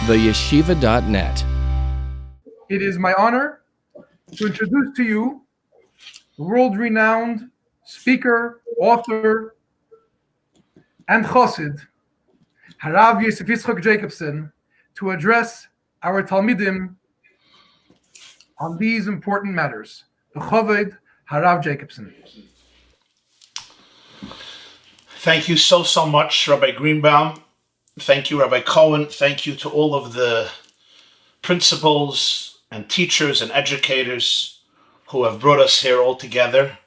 theyeshiva.net. It is my honor to introduce to you the world-renowned speaker, author, and chassid, Rabbi YY Jacobson, to address our Talmidim on these important matters. The Chavod, Rabbi Jacobson. Thank you so much, Rabbi Greenbaum. Thank you, Rabbi Cohen. Thank you to all of the principals and teachers and educators who have brought us here all together,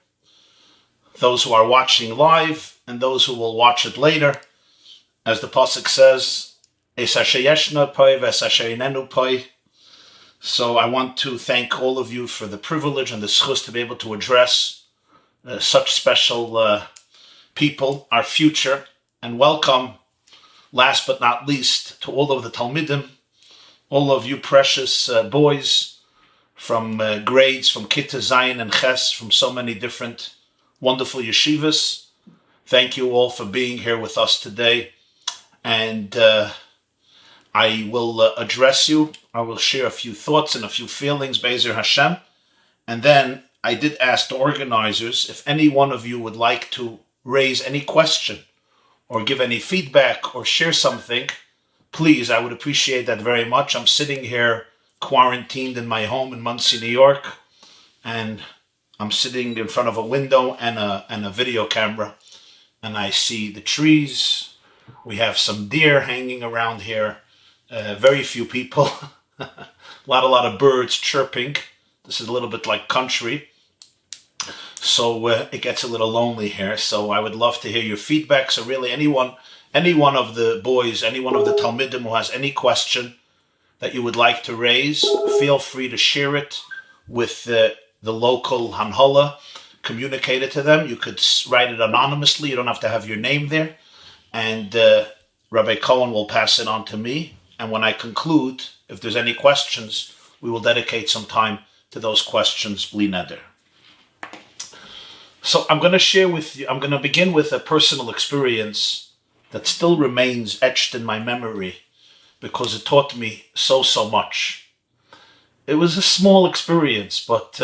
those who are watching live and those who will watch it later. As the Pasuk says, so I want to thank all of you for the privilege and the zchus to be able to address such special people, our future, and welcome, last but not least, to all of the Talmidim, all of you precious boys from grades, from Kitta, Zion, and Ches, from so many different wonderful yeshivas. Thank you all for being here with us today. And I will address you. I will share a few thoughts and a few feelings, Be'ezer Hashem. And then I did ask the organizers if any one of you would like to raise any question or give any feedback or share something, please, I would appreciate that very much. I'm sitting here quarantined in my home in Monsey, New York, and I'm sitting in front of a window and a video camera, and I see the trees. We have some deer hanging around here, very few people, a lot of birds chirping. This is a little bit like country. So it gets a little lonely here. So I would love to hear your feedback. So really any one of the boys, any one of the Talmidim who has any question that you would like to raise, feel free to share it with the local Hanhola. Communicate it to them. You could write it anonymously. You don't have to have your name there. And Rabbi Cohen will pass it on to me. And when I conclude, if there's any questions, we will dedicate some time to those questions, bli neder. So I'm going to share with you, I'm going to begin with a personal experience that still remains etched in my memory because it taught me so much. It was a small experience, but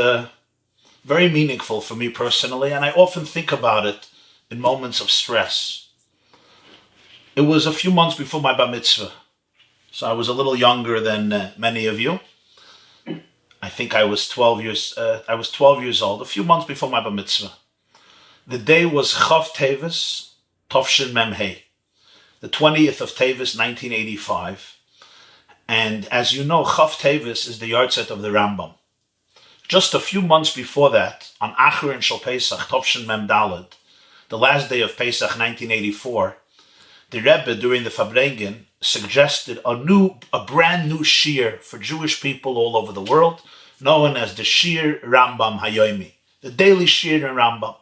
very meaningful for me personally, and I often think about it in moments of stress. It was a few months before my bar mitzvah, so I was a little younger than many of you. I think I was 12 years old, a few months before my bar mitzvah. The day was Chav Teves, Tovshin Memhei, the 20th of Teves, 1985. And as you know, Chav Teves is the yartzeit of the Rambam. Just a few months before that, on Acharon Shel Pesach, Tovshin Mem Daled, the last day of Pesach, 1984, the Rebbe, during the Fabrengen, suggested a brand new shir for Jewish people all over the world, known as the Shir Rambam Hayomi, the daily shir in Rambam.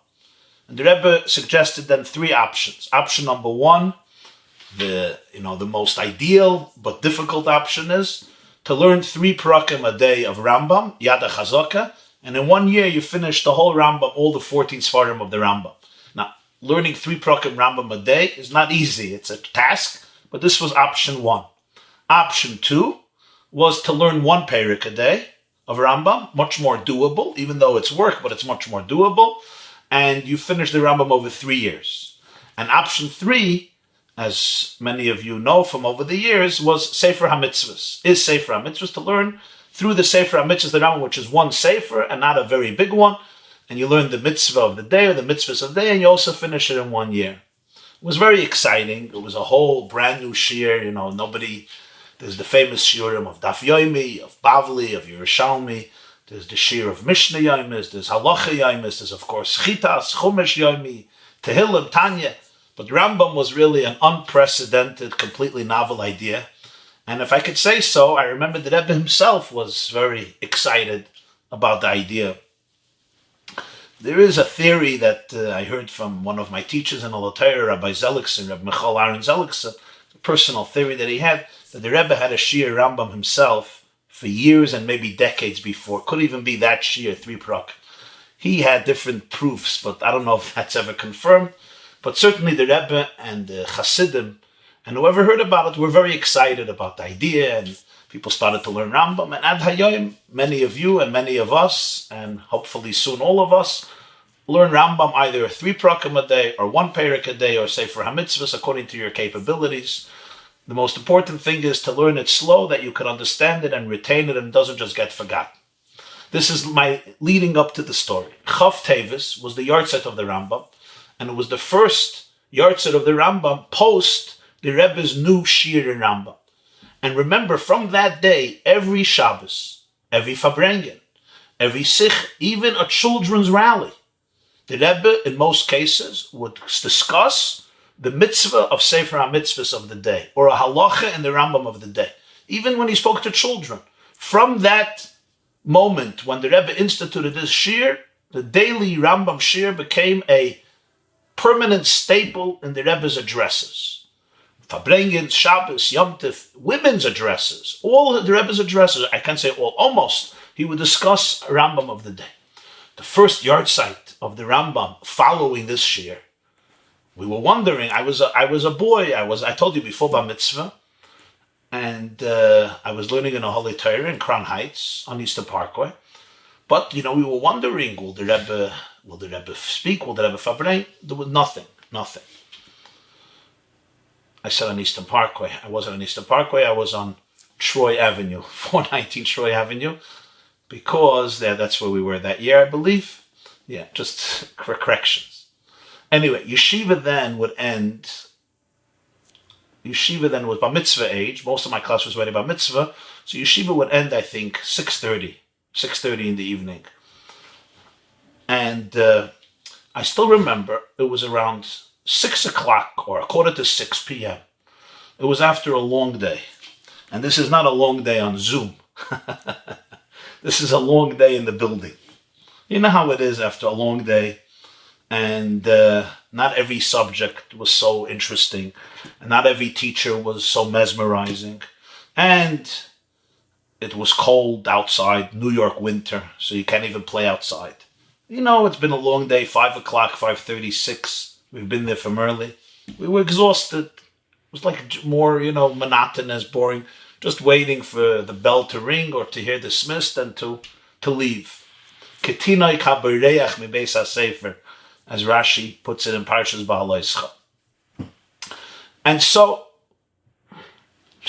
And the Rebbe suggested then three options. Option number one, the most ideal but difficult option is to learn 3 parakim a day of Rambam, Yada Chazaka, and in 1 year you finish the whole Rambam, all the 14 Svarim of the Rambam. Now, learning 3 parakim Rambam a day is not easy. It's a task, but this was option 1. Option 2 was to learn 1 parak a day of Rambam, much more doable, even though it's work, but it's much more doable. And you finish the Rambam over 3 years. And option 3, as many of you know from over the years, was Sefer HaMitzvahs. Is Sefer HaMitzvahs to learn through the Sefer HaMitzvahs, the Rambam, which is 1 Sefer and not a very big one. And you learn the mitzvah of the day or the mitzvahs of the day, and you also finish it in 1 year. It was very exciting. It was a whole brand new shir. There's the famous shiurim of Daf Yomi, of Bavli, of Yerushalmi. There's the shir of Mishnah Yomis, there's Halacha Yomis, there's of course Chitas, Chumash Yomi, Tehillim, Tanya. But Rambam was really an unprecedented, completely novel idea. And if I could say so, I remember the Rebbe himself was very excited about the idea. There is a theory that I heard from one of my teachers in Alotayr, Rabbi Zelikson, Rabbi Michal Aaron Zelikson, a personal theory that he had, that the Rebbe had a shir Rambam himself for years and maybe decades before. Could even be that shir, 3 parak. He had different proofs, but I don't know if that's ever confirmed. But certainly the Rebbe and the Hasidim And whoever heard about it were very excited about the idea, and people started to learn Rambam. And ad hayom, many of you and many of us, and hopefully soon all of us, learn Rambam either 3 prakim a day or 1 perek a day or Sefer HaMitzvahs according to your capabilities. The most important thing is to learn it slow, that you can understand it and retain it and it doesn't just get forgotten. This is my leading up to the story. Chav Tevis was the yartzeit of the Rambam, and it was the first yartzeit of the Rambam post the Rebbe's new shir in Rambam. And remember, from that day, every Shabbos, every Fabrengen, every Sich, even a children's rally, the Rebbe, in most cases, would discuss the mitzvah of Sefer HaMitzvahs of the day, or a halacha in the Rambam of the day, even when he spoke to children. From that moment, when the Rebbe instituted this shir, the daily Rambam shir became a permanent staple in the Rebbe's addresses. Fabrengen, Shabbos, Yom Tov, women's addresses, all the Rebbe's addresses, I can't say all, almost, he would discuss Rambam of the day. The first yartzeit of the Rambam following this shir, we were wondering. I was a boy. I told you before Bar Mitzvah, and I was learning in a Holy Torah in Crown Heights on Eastern Parkway. But we were wondering, will the Rebbe speak? Will the Rebbe fabrein? There was nothing. I said on Eastern Parkway. I wasn't on Eastern Parkway. I was on Troy Avenue, 419 Troy Avenue, because that's where we were that year, I believe. Yeah, just for corrections. Anyway, yeshiva then would end. Yeshiva then was bar mitzvah age. Most of my class was ready bar mitzvah. So yeshiva would end, I think, 6:30 in the evening. And I still remember it was around 6 o'clock or 5:45 p.m. It was after a long day. And this is not a long day on Zoom. This is a long day in the building. You know how it is after a long day. And not every subject was so interesting. And not every teacher was so mesmerizing. And it was cold outside, New York winter, so you can't even play outside. It's been a long day, 5 o'clock, 5:36. We've been there from early. We were exhausted. It was like more, monotonous, boring, just waiting for the bell to ring or to hear dismissed and to leave. Ketinoi kabereach mi beis hasefer, as Rashi puts it in Parshas Ba'alaischa. And so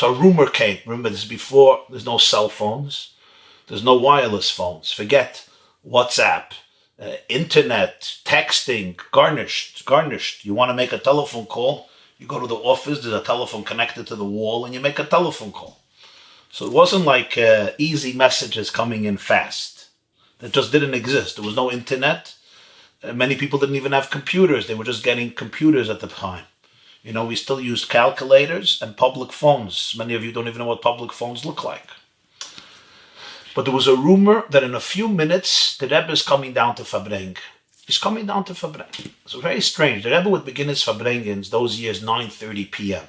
a rumor came. Remember, this is before, there's no cell phones. There's no wireless phones. Forget WhatsApp, internet, texting, garnished. You want to make a telephone call, you go to the office, there's a telephone connected to the wall, and you make a telephone call. So it wasn't like easy messages coming in fast. That just didn't exist. There was no internet. Many people didn't even have computers. They were just getting computers at the time. We still used calculators and public phones. Many of you don't even know what public phones look like. But there was a rumor that in a few minutes, the Rebbe is coming down to Fabrengen. He's coming down to Fabrengen. So very strange. The Rebbe would begin his Fabrengens those years, 9:30 p.m.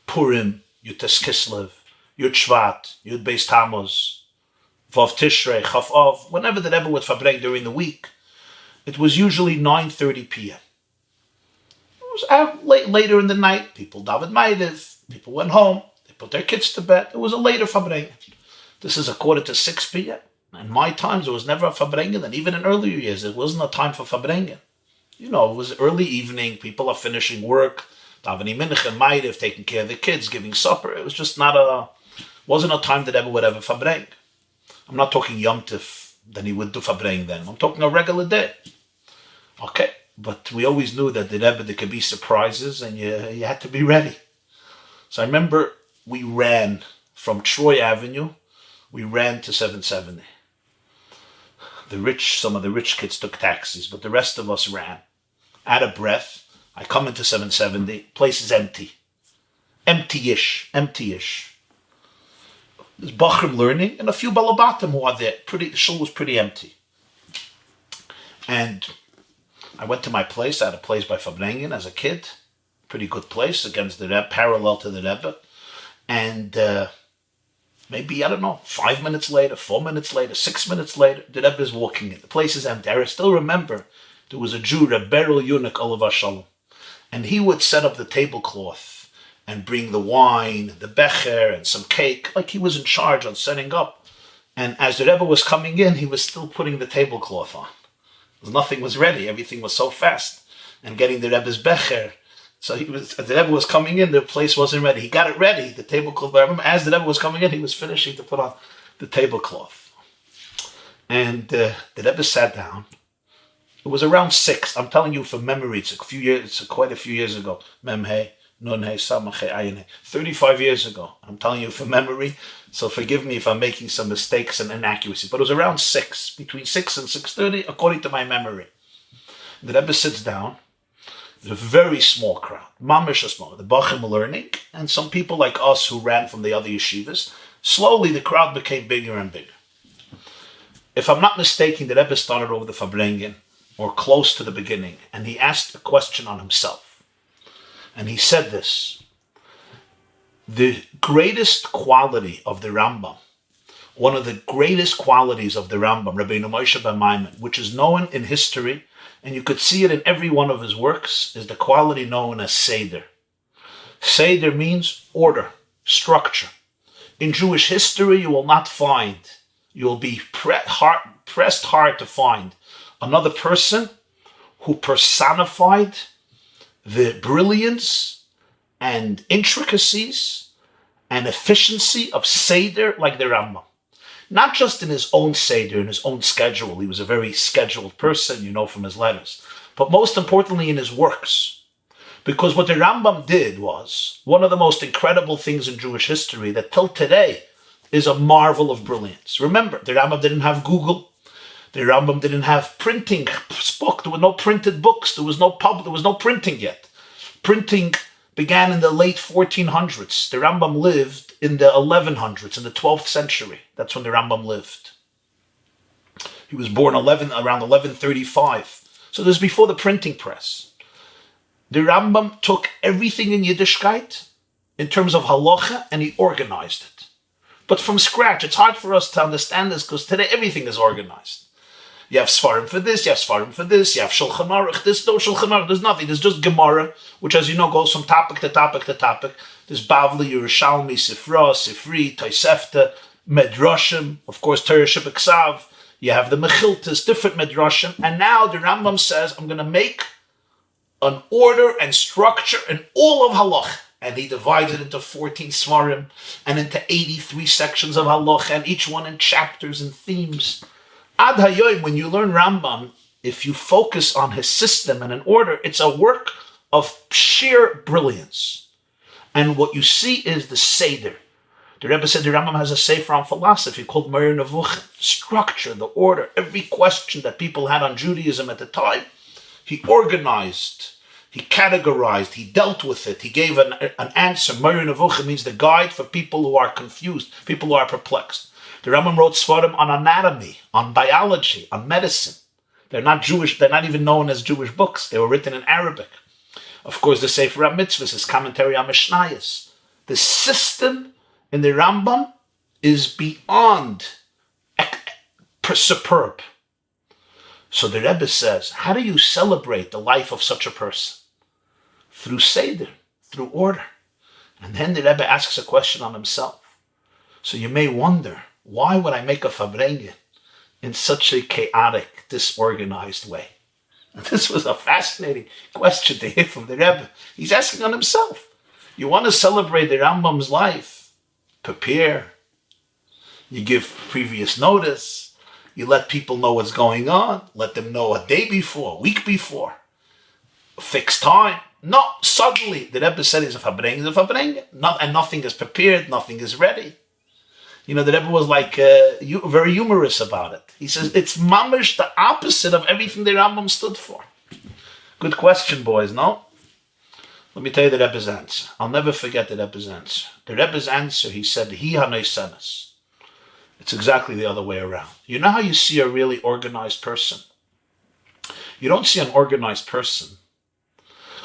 Purim, Yud Kislev, Yud Shvat, Yud Beis Tammuz, Vav Tishrei, Chaf Av. Whenever the Rebbe would Fabrengen during the week, it was usually 9:30 p.m. It was out later in the night. People davened Maidiv. People went home. They put their kids to bed. It was a later Fabrengen. This is 5:45 p.m. In my times, there was never a Fabrengen, and even in earlier years, it wasn't a time for Fabrengen. It was early evening. People are finishing work, davening mincha, Maidiv, taking care of the kids, giving supper. It was just wasn't a time that ever would have a Fabrengen. I'm not talking Yom Tov, then he would do Fabrengen then. I'm talking a regular day. Okay, but we always knew that the Rebbe, there could be surprises, and you had to be ready. So I remember we ran from Troy Avenue, we ran to 770. Some of the rich kids took taxis, but the rest of us ran. Out of breath, I come into 770, place is empty. Empty-ish. There's Bachrim learning and a few Balabatim who are there. The shul was pretty empty. And I went to my place. I had a place by Fabrengen as a kid. Pretty good place against the Rebbe, parallel to the Rebbe. And maybe, 5 minutes later, 4 minutes later, 6 minutes later, the Rebbe is walking in. The place is empty. I still remember there was a Jew, Perel, Olav Shalom, and he would set up the tablecloth and bring the wine, the becher, and some cake, like he was in charge on setting up. And as the Rebbe was coming in, he was still putting the tablecloth on. Nothing was ready. Everything was so fast. And getting the Rebbe's becher. So as the Rebbe was coming in, the place wasn't ready. He got it ready, the tablecloth. But I remember as the Rebbe was coming in, he was finishing to put on the tablecloth. And the Rebbe sat down. It was around 6. I'm telling you from memory. It's quite a few years ago. Memhe, Nunhe, Samache, Ayane. 35 years ago. I'm telling you from memory. So forgive me if I'm making some mistakes and inaccuracies. But it was around 6, between 6 and 6:30, according to my memory. The Rebbe sits down. There's a very small crowd. Mamish small. The Bachim learning, and some people like us who ran from the other yeshivas. Slowly, the crowd became bigger and bigger. If I'm not mistaken, the Rebbe started over the Fabrengen, or close to the beginning, and he asked a question on himself. And he said this: the greatest quality of the Rambam, one of the greatest qualities of the Rambam, Rabbeinu Moshe ben Maimon, which is known in history, and you could see it in every one of his works, is the quality known as Seder. Seder means order, structure. In Jewish history, you will not find, you will be pressed hard to find another person who personified the brilliance and intricacies and efficiency of Seder like the Rambam. Not just in his own Seder, in his own schedule. He was a very scheduled person, you know, from his letters. But most importantly, in his works. Because what the Rambam did was one of the most incredible things in Jewish history that till today is a marvel of brilliance. Remember, the Rambam didn't have Google. The Rambam didn't have printing book. There were no printed books. There was no printing yet. Printing began in the late 1400s. The Rambam lived in the 1100s, in the 12th century. That's when the Rambam lived. He was born around 1135. So this is before the printing press. The Rambam took everything in Yiddishkeit in terms of halacha and he organized it. But from scratch. It's hard for us to understand this because today everything is organized. You have Svarim for this, you have Svarim for this, you have Shulchan Aruch, this, no Shulchan Aruch, there's nothing. There's just Gemara, which as you know goes from topic to topic to topic. There's Bavli, Yerushalmi, Sifra, Sifri, Tosefta, Medrashim, of course Torah Shebeksav. You have the Mechiltas, different Medrashim. And now the Rambam says, I'm going to make an order and structure in all of Halach. And he divided into 14 Svarim and into 83 sections of Halach, and each one in chapters and themes. Ad Hayoim, when you learn Rambam, if you focus on his system and an order, it's a work of sheer brilliance. And what you see is the Seder. The Rebbe said the Rambam has a sefer on philosophy called Meir Nevuchim. Structure, the order, every question that people had on Judaism at the time, he organized, he categorized, he dealt with it, he gave an answer. Meir Nevuchim means the guide for people who are confused, people who are perplexed. The Rambam wrote Svarim on anatomy, on biology, on medicine. They're not Jewish, they're not even known as Jewish books. They were written in Arabic. Of course, the Sefer HaMitzvahs, his commentary on Mishnayos. The system in the Rambam is beyond superb. So the Rebbe says, how do you celebrate the life of such a person? Through Seder, through order. And then the Rebbe asks a question on himself. So you may wonder, why would I make a Fabrengen in such a chaotic, disorganized way? And this was a fascinating question to hear from the Rebbe. He's asking on himself. You want to celebrate the Rambam's life? Prepare. You give previous notice. You let people know what's going on. Let them know a day before, a week before. A fixed time. No, suddenly the Rebbe said he's a Fabrengen. And nothing is prepared, nothing is ready. You know, the Rebbe was like very humorous about it. He says, it's mamish the opposite of everything the Rambam stood for. Good question, boys, no? Let me tell you the Rebbe's answer. I'll never forget the Rebbe's answer. The Rebbe's answer, he said, Hi haneisenes. It's exactly the other way around. You know how you see a really organized person? You don't see an organized person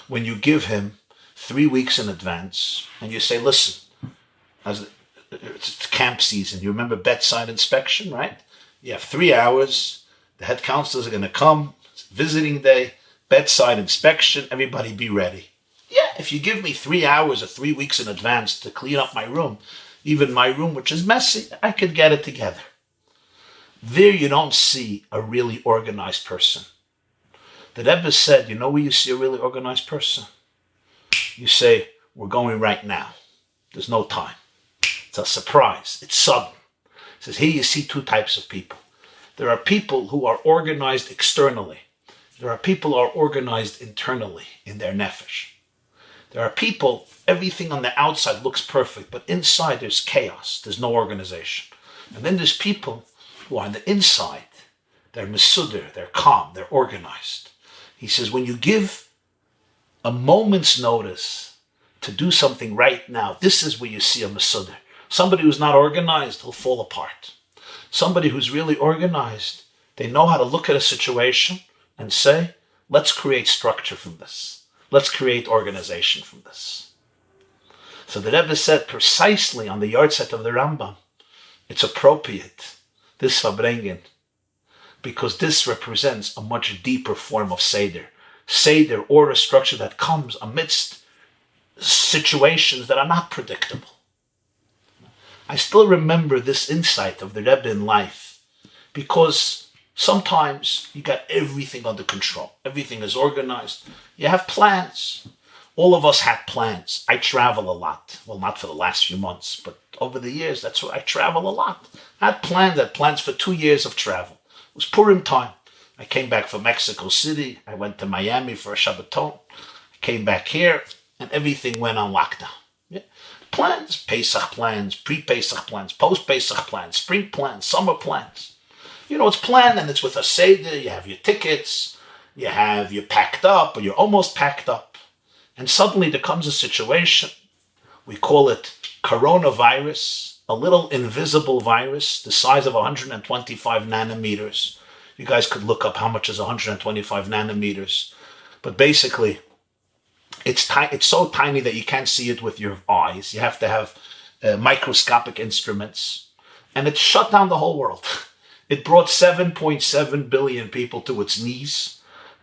when you give him 3 weeks in advance and you say, listen, it's camp season. You remember bedside inspection, right? You have 3 hours. The head counselors are going to come. It's visiting day, bedside inspection. Everybody be ready. Yeah, if you give me 3 hours or 3 weeks in advance to clean up my room, even my room, which is messy, I could get it together. There you don't see a really organized person. The Rebbe said, you know where you see a really organized person? You say, we're going right now. There's no time. It's a surprise. It's sudden. He says, here you see 2 types of people. There are people who are organized externally. There are people who are organized internally in their nefesh. There are people, everything on the outside looks perfect, but inside there's chaos. There's no organization. And then there's people who are on the inside. They're mesuder, they're calm, they're organized. He says, when you give a moment's notice to do something right now, this is where you see a mesuder. Somebody who's not organized, he'll fall apart. Somebody who's really organized, they know how to look at a situation and say, let's create structure from this. Let's create organization from this. So the Rebbe said precisely on the yartzeit of the Rambam, it's appropriate, this Fabrengen, because this represents a much deeper form of Seder. Seder, or a structure that comes amidst situations that are not predictable. I still remember this insight of the Rebbe in life, because sometimes you got everything under control. Everything is organized. You have plans. All of us had plans. I travel a lot. Well, not for the last few months, but over the years, that's why I travel a lot. I had plans for 2 years of travel. It was Purim time. I came back from Mexico City. I went to Miami for a Shabbaton. I came back here, and everything went on lockdown. Yeah. Plans, Pesach plans, pre-Pesach plans, post-Pesach plans, spring plans, summer plans. You know, it's planned, and it's with a Seder. You have your tickets. You're packed up, or you're almost packed up. And suddenly there comes a situation, we call it coronavirus, a little invisible virus, the size of 125 nanometers. You guys could look up how much is 125 nanometers. But basically, it's so tiny that you can't see it with your eyes. You have to have microscopic instruments. And it shut down the whole world. It brought 7.7 billion people to its knees.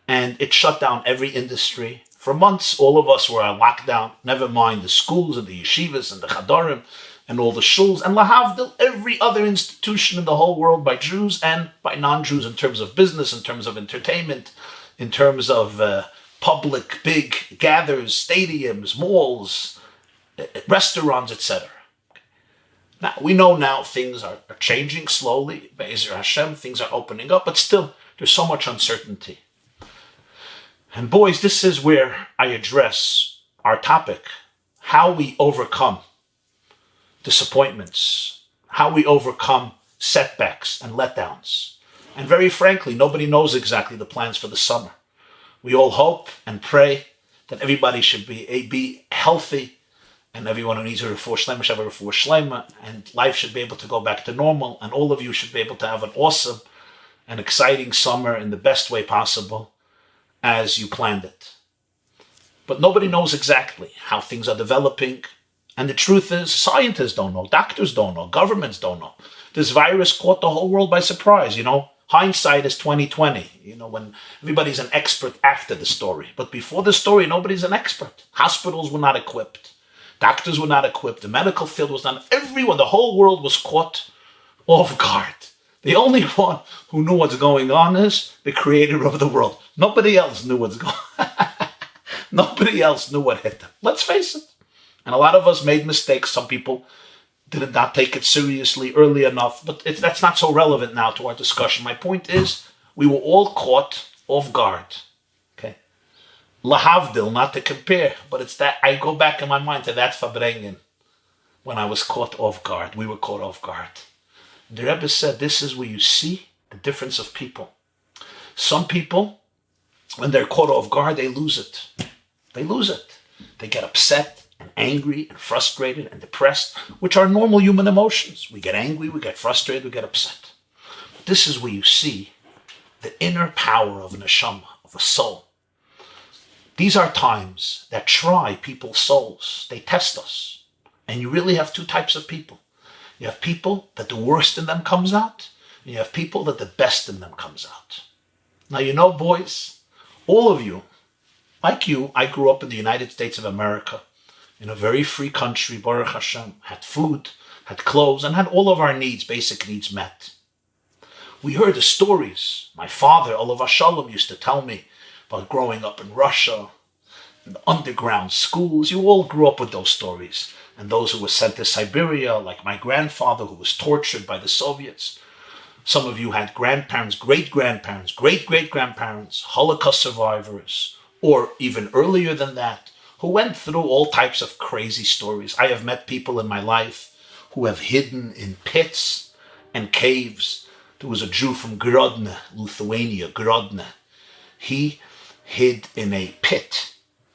And it shut down every industry. For months, all of us were on lockdown, never mind the schools and the yeshivas and the chadorim and all the shuls, and lahavdil, every other institution in the whole world by Jews and by non-Jews in terms of business, in terms of entertainment, in terms of public big gathers, stadiums, malls, restaurants, etc. Now, we know now things are changing slowly. Be'ezer Hashem, things are opening up, but still, there's so much uncertainty. And boys, this is where I address our topic, how we overcome disappointments, how we overcome setbacks and letdowns. And very frankly, nobody knows exactly the plans for the summer. We all hope and pray that everybody should be healthy, and everyone who needs a Refuah Sheleima should have a Refuah Sheleima, and life should be able to go back to normal, and all of you should be able to have an awesome and exciting summer in the best way possible, as you planned it. But nobody knows exactly how things are developing. And the truth is, scientists don't know, doctors don't know, governments don't know. This virus caught the whole world by surprise, Hindsight is 2020, when everybody's an expert after the story. But before the story, nobody's an expert. Hospitals were not equipped. Doctors were not equipped. The medical field was not. Everyone, the whole world was caught off guard. The only one who knew what's going on is the creator of the world. Nobody else knew what's going on. Nobody else knew what hit them. Let's face it. And a lot of us made mistakes. Some people did not take it seriously early enough. But that's not so relevant now to our discussion. My point is, we were all caught off guard. Okay? Lahavdil, not to compare. But it's that, I go back in my mind to that Fabrengen. When I was caught off guard. We were caught off guard. The Rebbe said this is where you see the difference of people. Some people, when they're caught off guard, they lose it. They lose it. They get upset and angry and frustrated and depressed, which are normal human emotions. We get angry, we get frustrated, we get upset. But this is where you see the inner power of a neshama, of a soul. These are times that try people's souls. They test us. And you really have 2 types of people. You have people that the worst in them comes out, and you have people that the best in them comes out. Now, boys, all of you, Like you, I grew up in the United States of America, in a very free country, Baruch Hashem, had food, had clothes, and had all of our needs, basic needs met. We heard the stories. My father, Olav Shalom, used to tell me about growing up in Russia, in the underground schools. You all grew up with those stories. And those who were sent to Siberia, like my grandfather, who was tortured by the Soviets. Some of you had grandparents, great-grandparents, great-great-grandparents, Holocaust survivors, or even earlier than that, who went through all types of crazy stories. I have met people in my life who have hidden in pits and caves. There was a Jew from Grodno, Lithuania, Grodno. He hid in a pit,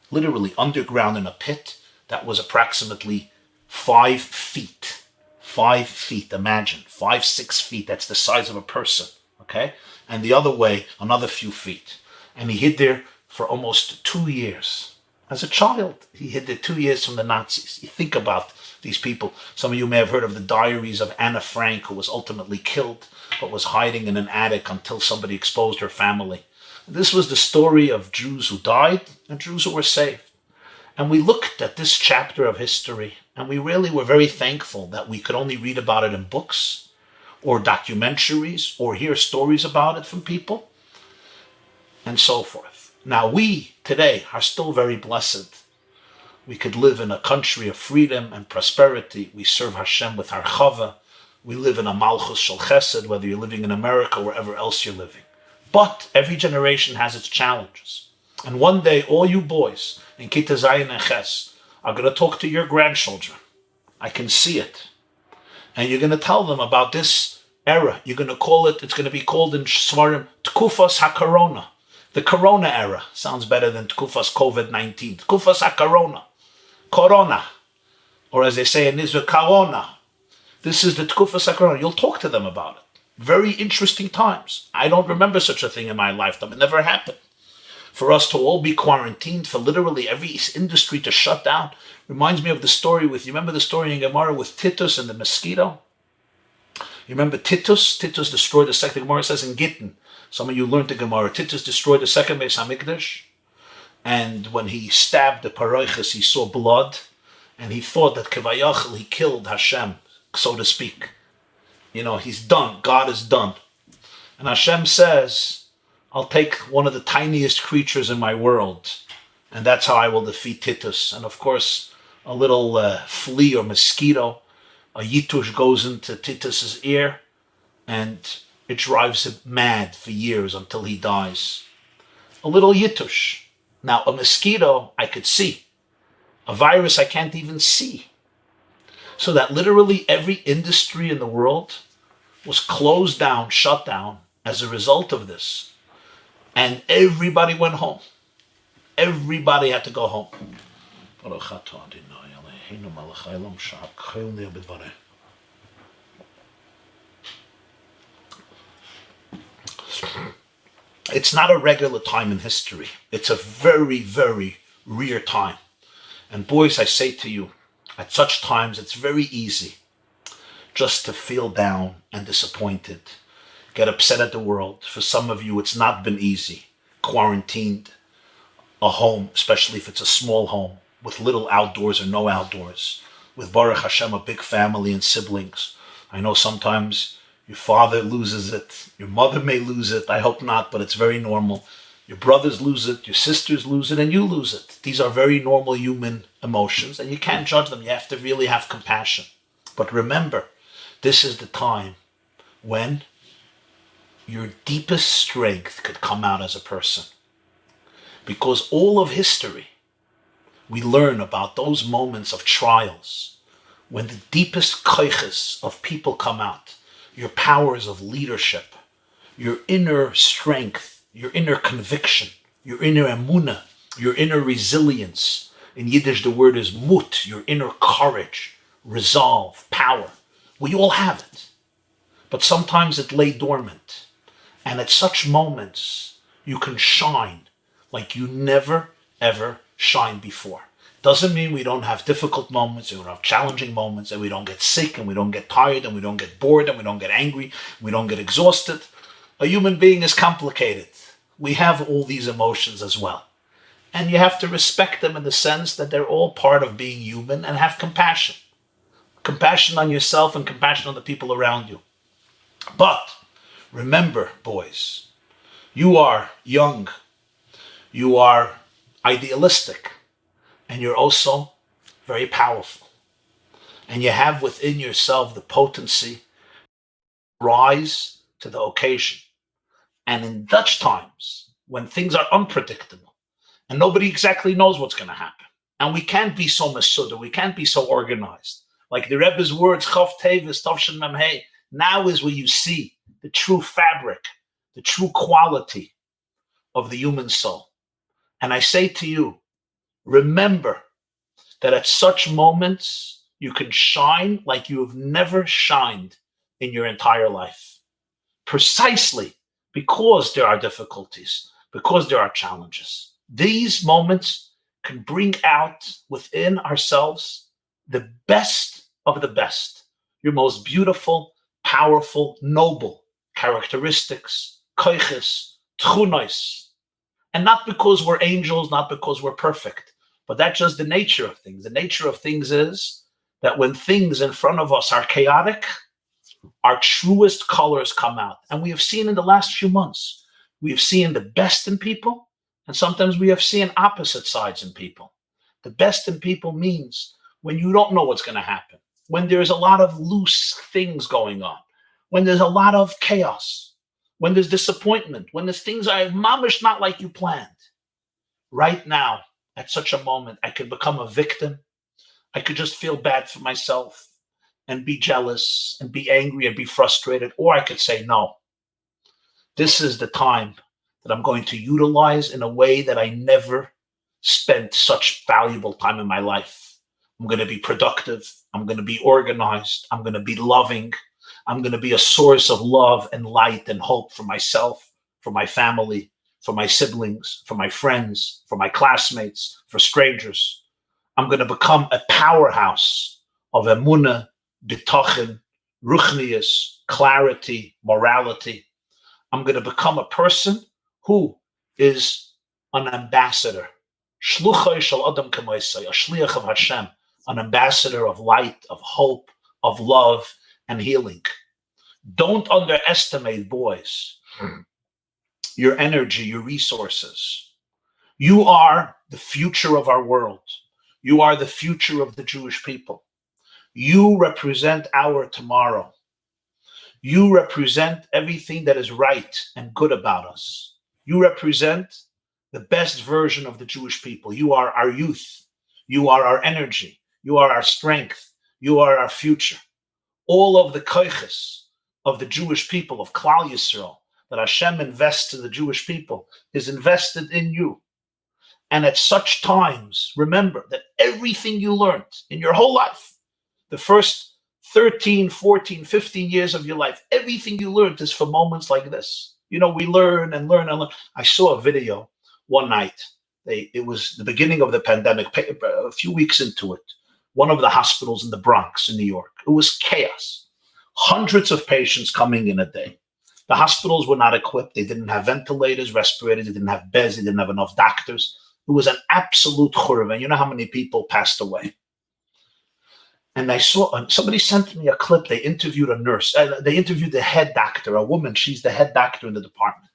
literally underground in a pit, that was approximately 5 feet. 5 feet, imagine, 5, 6 feet, that's the size of a person, okay? And the other way, another few feet. And he hid there for almost 2 years. As a child, he hid there 2 years from the Nazis. You think about these people. Some of you may have heard of the diaries of Anna Frank, who was ultimately killed, but was hiding in an attic until somebody exposed her family. This was the story of Jews who died and Jews who were saved. And we looked at this chapter of history, and we really were very thankful that we could only read about it in books or documentaries or hear stories about it from people and so forth. Now we today are still very blessed. We could live in a country of freedom and prosperity. We serve Hashem with our chava. We live in a malchus shel chesed, whether you're living in America or wherever else you're living. But every generation has its challenges. And one day, all you boys in Kita Zayin and Ches are going to talk to your grandchildren. I can see it. And you're going to tell them about this era. You're going to call it, it's going to be called in Svarim, Tkufas HaKorona. The Corona era. Sounds better than Tkufas COVID-19. Tkufas HaKorona. Corona. Or as they say in Israel, Corona. This is the Tkufas HaKorona. You'll talk to them about it. Very interesting times. I don't remember such a thing in my lifetime. It never happened. For us to all be quarantined, for literally every industry to shut down, reminds me of the story you remember the story in Gemara with Titus and the mosquito? You remember Titus? Titus destroyed the second, Gemara says in Gittin. Some of you learned the Gemara. Titus destroyed the second Beis HaMikdash, and when he stabbed the Paroiches, he saw blood, and he thought that Kevayachal, he killed Hashem, so to speak. You know, he's done. God is done. And Hashem says, I'll take one of the tiniest creatures in my world, and that's how I will defeat Titus. And of course, a little flea or mosquito, a yitush goes into Titus's ear, and it drives him mad for years until he dies. A little yitush. Now, a mosquito, I could see. A virus, I can't even see. So that literally every industry in the world was closed down, shut down as a result of this. And everybody went home. Everybody had to go home. It's not a regular time in history. It's a very, very rare time. And boys, I say to you, at such times it's very easy just to feel down and disappointed, get upset at the world. For some of you, it's not been easy. Quarantined, a home, especially if it's a small home, with little outdoors or no outdoors, with Baruch Hashem, a big family and siblings. I know sometimes your father loses it, your mother may lose it, I hope not, but it's very normal. Your brothers lose it, your sisters lose it, and you lose it. These are very normal human emotions, and you can't judge them. You have to really have compassion. But remember, this is the time when your deepest strength could come out as a person. Because all of history, we learn about those moments of trials when the deepest koiches of people come out, your powers of leadership, your inner strength, your inner conviction, your inner emunah, your inner resilience. In Yiddish, the word is mut, your inner courage, resolve, power. We all have it. But sometimes it lay dormant. And at such moments, you can shine like you never, ever shined before. Doesn't mean we don't have difficult moments, and we don't have challenging moments, and we don't get sick, and we don't get tired, and we don't get bored, and we don't get angry, we don't get exhausted. A human being is complicated. We have all these emotions as well. And you have to respect them in the sense that they're all part of being human, and have compassion. Compassion on yourself and compassion on the people around you. But remember, boys, you are young, you are idealistic, and you're also very powerful. And you have within yourself the potency to rise to the occasion. And in Dutch times, when things are unpredictable and nobody exactly knows what's going to happen, and we can't be so mesuda, we can't be so organized. Like the Rebbe's words, Chav Tevis, Tavshin Memhei, now is where you see the true fabric, the true quality of the human soul. And I say to you, remember that at such moments, you can shine like you have never shined in your entire life. Precisely because there are difficulties, because there are challenges. These moments can bring out within ourselves the best of the best, your most beautiful, powerful, noble characteristics, koiches, tchunos. And not because we're angels, not because we're perfect, but that's just the nature of things. The nature of things is that when things in front of us are chaotic, our truest colors come out. And we have seen in the last few months, we have seen the best in people, and sometimes we have seen opposite sides in people. The best in people means when you don't know what's going to happen, when there's a lot of loose things going on, when there's a lot of chaos, when there's disappointment, when there's things are mamish not like you planned. Right now, at such a moment, I could become a victim. I could just feel bad for myself and be jealous and be angry and be frustrated. Or I could say, no, this is the time that I'm going to utilize in a way that I never spent such valuable time in my life. I'm going to be productive. I'm going to be organized. I'm going to be loving. I'm going to be a source of love and light and hope for myself, for my family, for my siblings, for my friends, for my classmates, for strangers. I'm going to become a powerhouse of emunah, bitachon, ruchnius, clarity, morality. I'm going to become a person who is an ambassador. Shluchai shel Adam kamoisai, a shliach of Hashem, an ambassador of light, of hope, of love, and healing. Don't underestimate, boys, your energy, your resources. You are the future of our world. You are the future of the Jewish people. You represent our tomorrow. You represent everything that is right and good about us. You represent the best version of the Jewish people. You are our youth. You are our energy. You are our strength. You are our future. All of the koiches of the Jewish people, of Klal Yisrael, that Hashem invests in the Jewish people, is invested in you. And at such times, remember that everything you learned in your whole life, the first 13, 14, 15 years of your life, everything you learned is for moments like this. You know, we learn and learn and learn. I saw a video one night. It was the beginning of the pandemic, a few weeks into it. One of the hospitals in the Bronx in New York. It was chaos. Hundreds of patients coming in a day. The hospitals were not equipped. They didn't have ventilators, respirators. They didn't have beds. They didn't have enough doctors. It was an absolute churva. And you know how many people passed away? And I saw, somebody sent me a clip. They interviewed a nurse. They interviewed the head doctor, a woman. She's the head doctor in the department.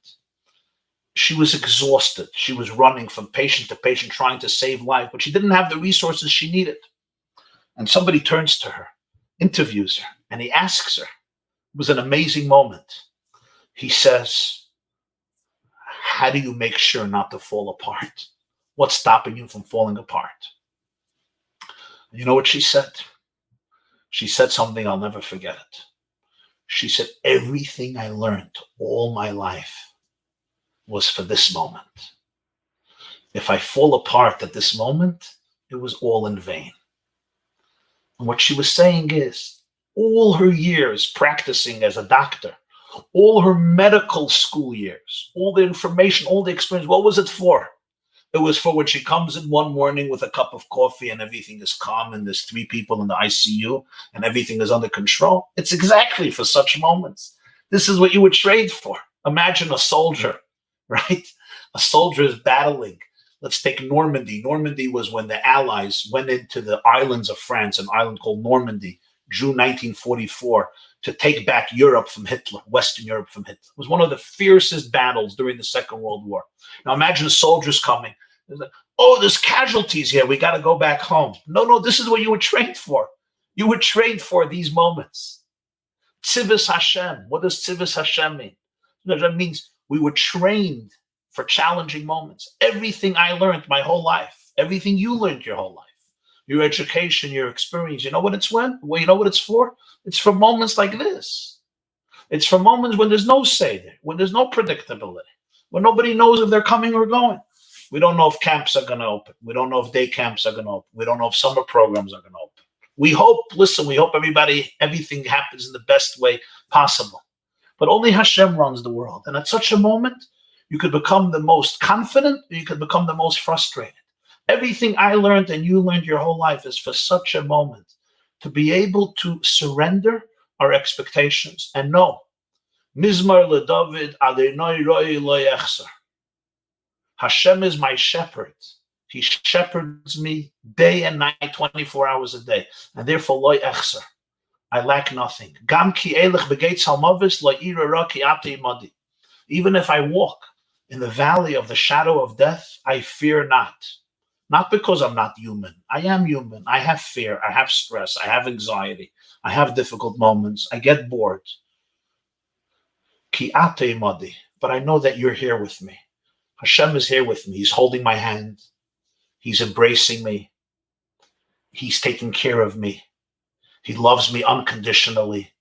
She was exhausted. She was running from patient to patient, trying to save life, but she didn't have the resources she needed. And somebody turns to her, interviews her, and he asks her. It was an amazing moment. He says, how do you make sure not to fall apart? What's stopping you from falling apart? And you know what she said? She said something, I'll never forget it. She said, everything I learned all my life was for this moment. If I fall apart at this moment, it was all in vain. And what she was saying is, all her years practicing as a doctor, all her medical school years, all the information, all the experience, what was it for? It was for when she comes in one morning with a cup of coffee and everything is calm and there's 3 people in the ICU and everything is under control. It's exactly for such moments. This is what you would trade for. Imagine a soldier, right? A soldier is battling Let's take Normandy. Normandy was when the Allies went into the islands of France, an island called Normandy, June 1944, to take back Europe from Hitler, Western Europe from Hitler. It was one of the fiercest battles during the Second World War. Now imagine soldiers coming. Like, oh, there's casualties here. We got to go back home. No, this is what you were trained for. You were trained for these moments. Tzivus Hashem. What does Tzivus Hashem mean? That means we were trained for challenging moments. Everything I learned my whole life, everything you learned your whole life, your education, your experience, you know what it's when? Well, you know what it's for? It's for moments like this. It's for moments when there's no seder, when there's no predictability, when nobody knows if they're coming or going. We don't know if camps are going to open. We don't know if day camps are going to open. We don't know if summer programs are going to open. We hope everything happens in the best way possible. But only Hashem runs the world. And at such a moment, you could become the most confident, or you could become the most frustrated. Everything I learned and you learned your whole life is for such a moment, to be able to surrender our expectations and know, Mizmar LeDavid Adonai Roi Lo Yechzer. Hashem is my shepherd. He shepherds me day and night, 24 hours a day. And therefore, Lo Yechzer, I lack nothing. Gam ki elech begeitz halmavis lo ira ra ki ate imadi. Even if I walk in the valley of the shadow of death, I fear not. Not because I'm not human. I am human. I have fear. I have stress. I have anxiety. I have difficult moments. I get bored. Ki ate imadi. But I know that you're here with me. Hashem is here with me. He's holding my hand. He's embracing me. He's taking care of me. He loves me unconditionally.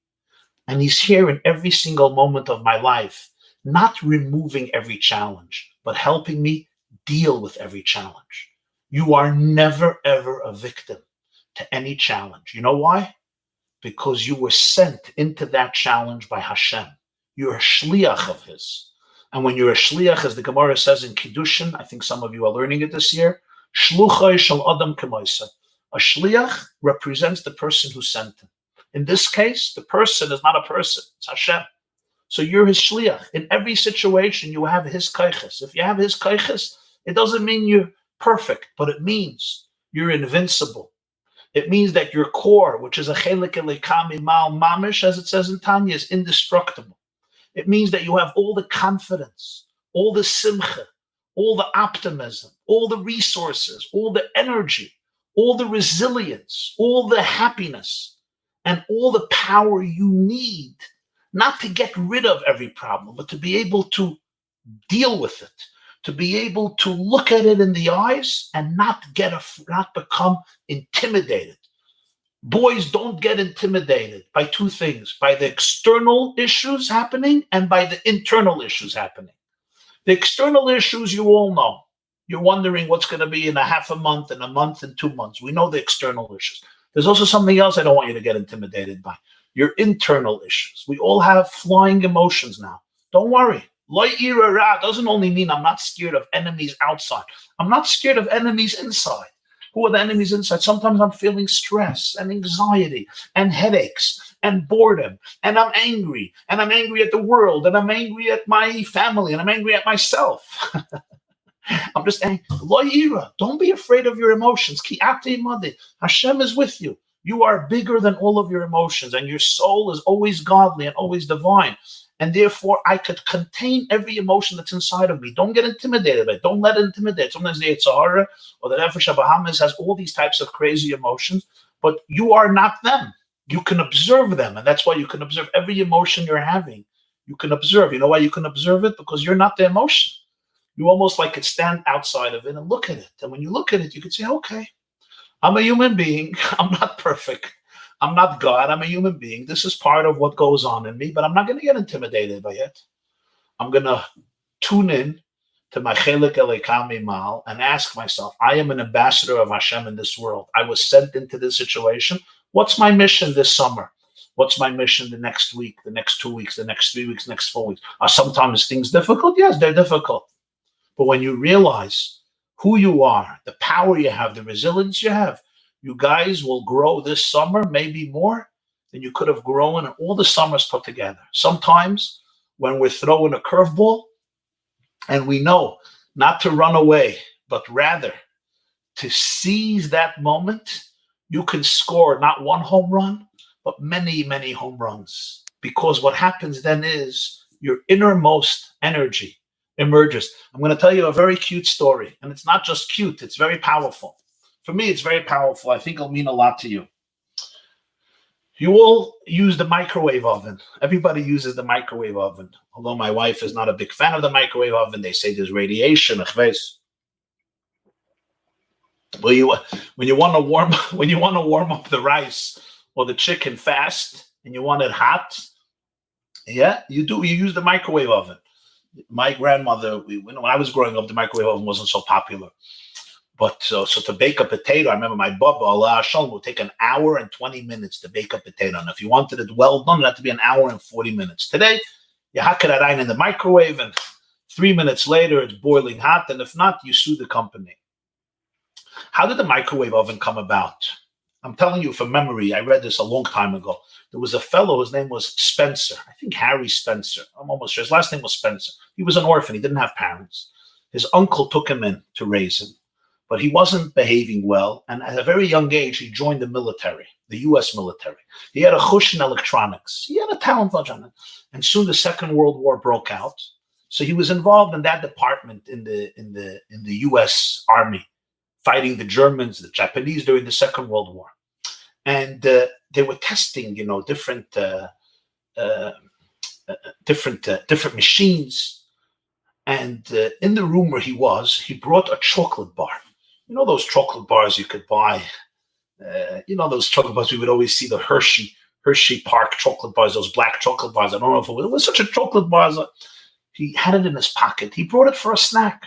And he's here in every single moment of my life, not removing every challenge, but helping me deal with every challenge. You are never, ever a victim to any challenge. You know why? Because you were sent into that challenge by Hashem. You're a shliach of his. And when you're a shliach, as the Gemara says in Kiddushin, I think some of you are learning it this year, shluchai shel adam k'moisa. A shliach represents the person who sent him. In this case, the person is not a person, it's Hashem. So you're his shliach. In every situation, you have his kaiches. If you have his kaiches, it doesn't mean you're perfect, but it means you're invincible. It means that your core, which is a chelik elikami mal mamish, as it says in Tanya, is indestructible. It means that you have all the confidence, all the simcha, all the optimism, all the resources, all the energy, all the resilience, all the happiness, and all the power you need, not to get rid of every problem, but to be able to deal with it, to be able to look at it in the eyes and not become intimidated. Boys don't get intimidated by two things, by the external issues happening and by the internal issues happening. The external issues you all know. You're wondering what's going to be in a half a month, in a month, in 2 months. We know the external issues. There's also something else I don't want you to get intimidated by. Your internal issues. We all have flying emotions now. Don't worry. Lo ira ra doesn't only mean I'm not scared of enemies outside. I'm not scared of enemies inside. Who are the enemies inside? Sometimes I'm feeling stress and anxiety and headaches and boredom, and I'm angry at the world, and I'm angry at my family, and I'm angry at myself. I'm just angry. Lo ira. Don't be afraid of your emotions. Ki ate imadi. Hashem is with you. You are bigger than all of your emotions, and your soul is always godly and always divine. And therefore, I could contain every emotion that's inside of me. Don't get intimidated by it. Don't let it intimidate. Sometimes the Yitzchok or the Refuah Bahamas has all these types of crazy emotions, but you are not them. You can observe them, and that's why you can observe every emotion you're having. You can observe. You know why you can observe it? Because you're not the emotion. You almost like could stand outside of it and look at it. And when you look at it, you could say, okay, I'm a human being. I'm not perfect. I'm not God. I'm a human being. This is part of what goes on in me, but I'm not going to get intimidated by it. I'm going to tune in to my chelik elikami mal and ask myself, I am an ambassador of Hashem in this world. I was sent into this situation. What's my mission this summer? What's my mission the next week, the next 2 weeks, the next 3 weeks, next 4 weeks? Are sometimes things difficult? Yes, they're difficult. But when you realize who you are, the power you have, the resilience you have, you guys will grow this summer, maybe more than you could have grown in all the summers put together. Sometimes when we're throwing a curveball and we know not to run away, but rather to seize that moment, you can score not one home run, but many, many home runs. Because what happens then is your innermost energy emerges. I'm going to tell you a very cute story. And it's not just cute, it's very powerful. For me, it's very powerful. I think it'll mean a lot to you. You all use the microwave oven. Everybody uses the microwave oven. Although my wife is not a big fan of the microwave oven, they say there's radiation. When you want to warm up the rice or the chicken fast and you want it hot, yeah, you use the microwave oven. My grandmother, when I was growing up, the microwave oven wasn't so popular. But so to bake a potato, I remember my Baba, Allah Shlomo, would take an hour and 20 minutes to bake a potato. And if you wanted it well done, it had to be an hour and 40 minutes. Today, you hack it in the microwave, and 3 minutes later, it's boiling hot. And if not, you sue the company. How did the microwave oven come about? I'm telling you from memory, I read this a long time ago. There was a fellow, his name was Spencer. I think Harry Spencer. I'm almost sure. His last name was Spencer. He was an orphan. He didn't have parents. His uncle took him in to raise him. But he wasn't behaving well, and at a very young age, he joined the military, the U.S. military. He had a chush in electronics. He had a talent on it. And soon the Second World War broke out. So he was involved in that department in the U.S. Army, fighting the Germans, the Japanese during the Second World War. And they were testing, different machines. And in the room where he was, he brought a chocolate bar. Those chocolate bars you could buy. Those chocolate bars we would always see, the Hershey Park chocolate bars, those black chocolate bars. I don't know if it was such a chocolate bar. He had it in his pocket. He brought it for a snack.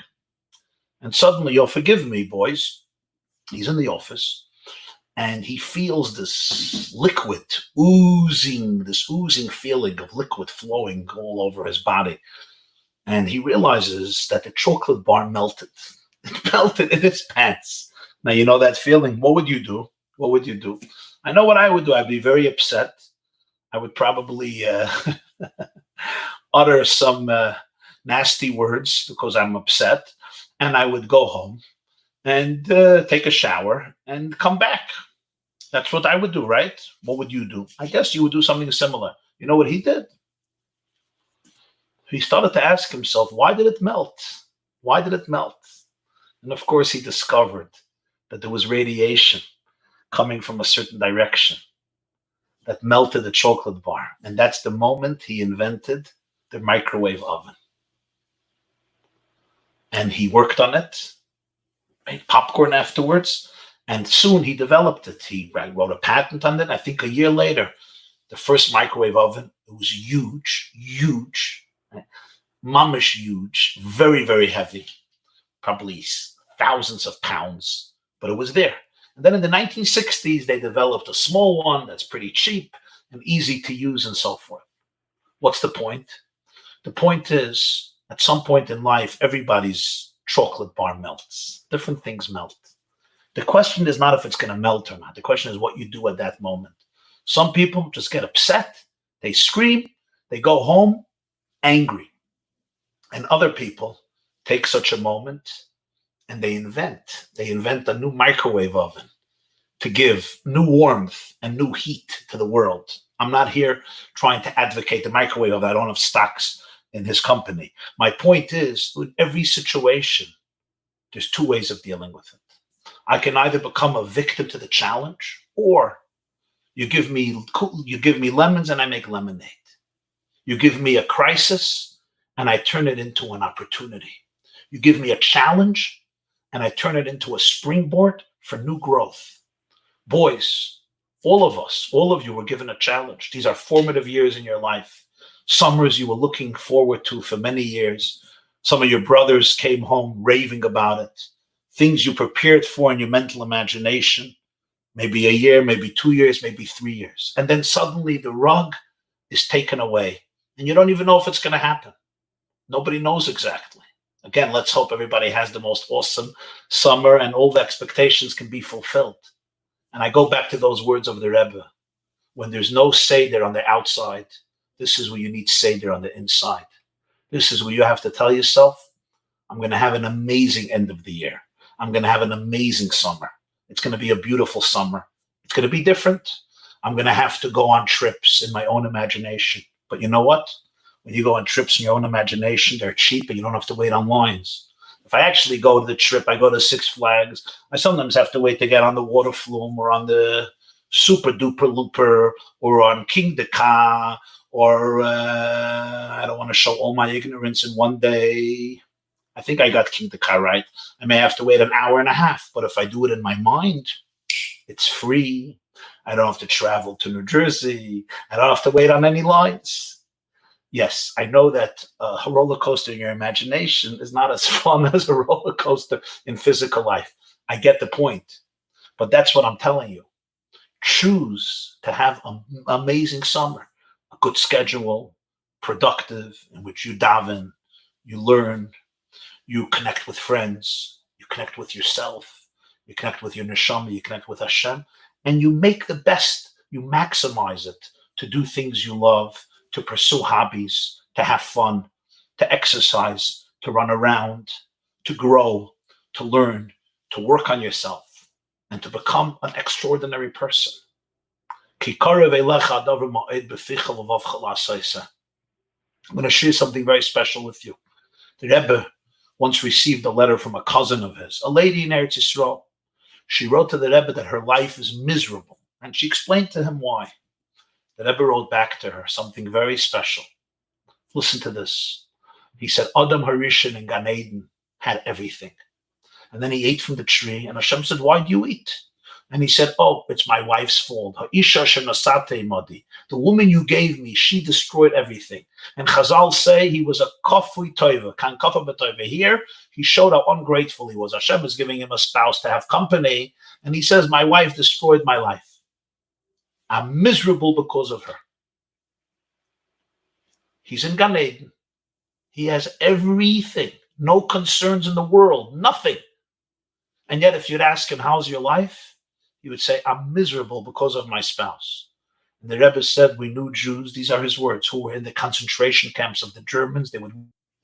And suddenly, you'll forgive me, boys, he's in the office, and he feels this oozing feeling of liquid flowing all over his body. And he realizes that the chocolate bar melted. It melted in his pants. Now, you know that feeling. What would you do? What would you do? I know what I would do. I'd be very upset. I would probably utter some nasty words because I'm upset. And I would go home and take a shower and come back. That's what I would do, right? What would you do? I guess you would do something similar. You know what he did? He started to ask himself, why did it melt? Why did it melt? And of course, he discovered that there was radiation coming from a certain direction that melted the chocolate bar. And that's the moment he invented the microwave oven. And he worked on it, made popcorn afterwards, and soon he developed it. He wrote a patent on it. I think a year later, the first microwave oven, it was huge, mamish huge, very, very heavy, probably thousands of pounds, but it was there. And then in the 1960s, they developed a small one that's pretty cheap and easy to use and so forth. What's the point? The point is, at some point in life, everybody's chocolate bar melts. Different things melt. The question is not if it's going to melt or not. The question is what you do at that moment. Some people just get upset. They scream. They go home angry. And other people take such a moment and they invent a new microwave oven to give new warmth and new heat to the world. I'm not here trying to advocate the microwave oven. I don't have stocks in his company. My point is, with every situation, there's two ways of dealing with it. I can either become a victim to the challenge, or you give me lemons and I make lemonade. You give me a crisis and I turn it into an opportunity. You give me a challenge and I turn it into a springboard for new growth. Boys, all of us, all of you were given a challenge. These are formative years in your life. Summers you were looking forward to for many years. Some of your brothers came home raving about it. Things you prepared for in your mental imagination, maybe a year, maybe 2 years, maybe 3 years. And then suddenly the rug is taken away and you don't even know if it's going to happen. Nobody knows exactly. Again, let's hope everybody has the most awesome summer and all the expectations can be fulfilled. And I go back to those words of the Rebbe. When there's no seder on the outside, this is where you need seder on the inside. This is where you have to tell yourself, I'm going to have an amazing end of the year. I'm going to have an amazing summer. It's going to be a beautiful summer. It's going to be different. I'm going to have to go on trips in my own imagination. But you know what? When you go on trips in your own imagination, they're cheap and you don't have to wait on lines. If I actually go to the trip, I go to Six Flags, I sometimes have to wait to get on the water flume or on the Super Duper Looper or on King de Ka, or I don't want to show all my ignorance in one day. I think I got King de Ka right. I may have to wait an hour and a half, but if I do it in my mind, it's free. I don't have to travel to New Jersey. I don't have to wait on any lines. Yes, I know that a roller coaster in your imagination is not as fun as a roller coaster in physical life. I get the point. But that's what I'm telling you. Choose to have an amazing summer, a good schedule, productive, in which you daven, you learn, you connect with friends, you connect with yourself, you connect with your neshama, you connect with Hashem, and you make the best, you maximize it to do things you love, to pursue hobbies, to have fun, to exercise, to run around, to grow, to learn, to work on yourself, and to become an extraordinary person. I'm going to share something very special with you. The Rebbe once received a letter from a cousin of his, a lady in Eretz Yisrael. She wrote to the Rebbe that her life is miserable, and she explained to him why. The Rebbe wrote back to her something very special. Listen to this. He said, Adam Harishon in Gan Eden had everything. And then he ate from the tree, and Hashem said, why do you eat? And he said, oh, it's my wife's fault. The woman you gave me, she destroyed everything. And Chazal say he was a kafui toiva, kan kafa b'toiva. Here, he showed how ungrateful he was. Hashem is giving him a spouse to have company, and he says, my wife destroyed my life. I'm miserable because of her. He's in Gan Eden. He has everything, no concerns in the world, nothing. And yet, if you'd ask him, how's your life? He would say, I'm miserable because of my spouse. And the Rebbe said, we knew Jews, these are his words, who were in the concentration camps of the Germans.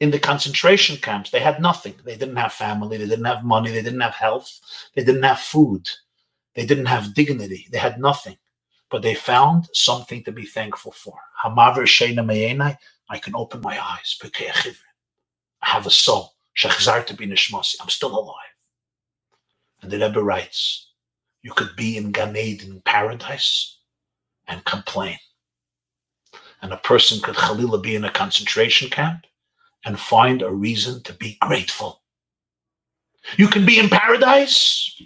In the concentration camps, they had nothing. They didn't have family. They didn't have money. They didn't have health. They didn't have food. They didn't have dignity. They had nothing. But they found something to be thankful for. Hamaver sheina meyenai, I can open my eyes. I have a soul. Shechzar to be nishmasi. I'm still alive. And the Rebbe writes, you could be in Gan Eden, paradise, and complain. And a person could Chalila be in a concentration camp and find a reason to be grateful. You can be in paradise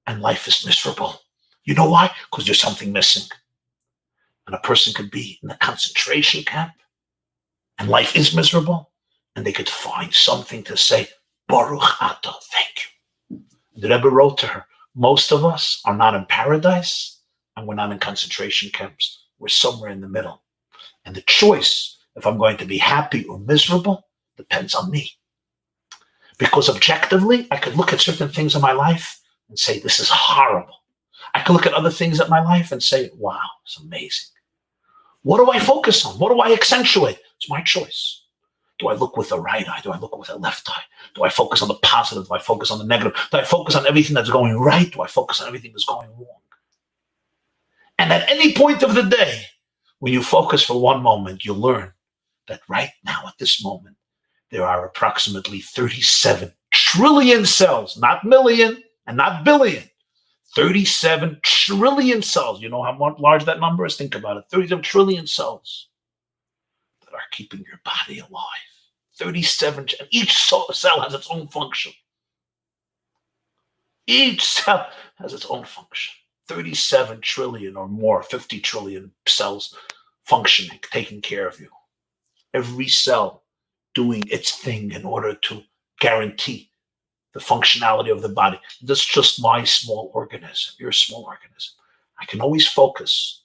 and life is miserable. You know why? Because there's something missing. And a person could be in a concentration camp and life is miserable, and they could find something to say, Baruch Atah, thank you. And the Rebbe wrote to her, most of us are not in paradise and we're not in concentration camps. We're somewhere in the middle. And the choice, if I'm going to be happy or miserable, depends on me. Because objectively, I could look at certain things in my life and say, this is horrible. I could look at other things in my life and say, wow, it's amazing. What do I focus on? What do I accentuate? It's my choice. Do I look with the right eye? Do I look with the left eye? Do I focus on the positive? Do I focus on the negative? Do I focus on everything that's going right? Do I focus on everything that's going wrong? And at any point of the day, when you focus for one moment, you'll learn that right now, at this moment, there are approximately 37 trillion cells, not million and not billion, 37 trillion cells. You know how large that number is? Think about it. 37 trillion cells that are keeping your body alive. 37, and each cell has its own function. Each cell has its own function. 37 trillion or more, 50 trillion cells functioning, taking care of you. Every cell doing its thing in order to guarantee the functionality of the body. That's just my small organism, your small organism. I can always focus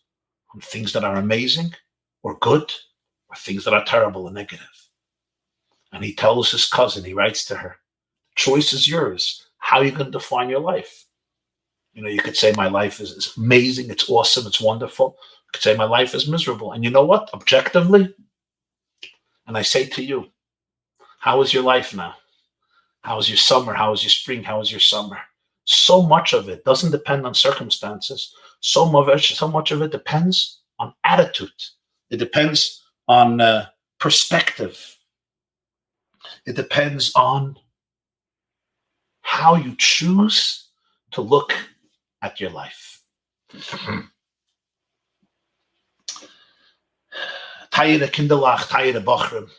on things that are amazing or good, or things that are terrible and negative. And he tells his cousin, he writes to her, choice is yours. How are you going to define your life? You know, you could say my life is amazing, it's awesome, it's wonderful. You could say my life is miserable. And you know what? Objectively, and I say to you, how is your life now? How was your summer? How was your spring? How was your summer? So much of it doesn't depend on circumstances. So much of it depends on attitude. It depends on perspective. It depends on how you choose to look at your life. Tayere Kinderlach, Tayere Bachrim.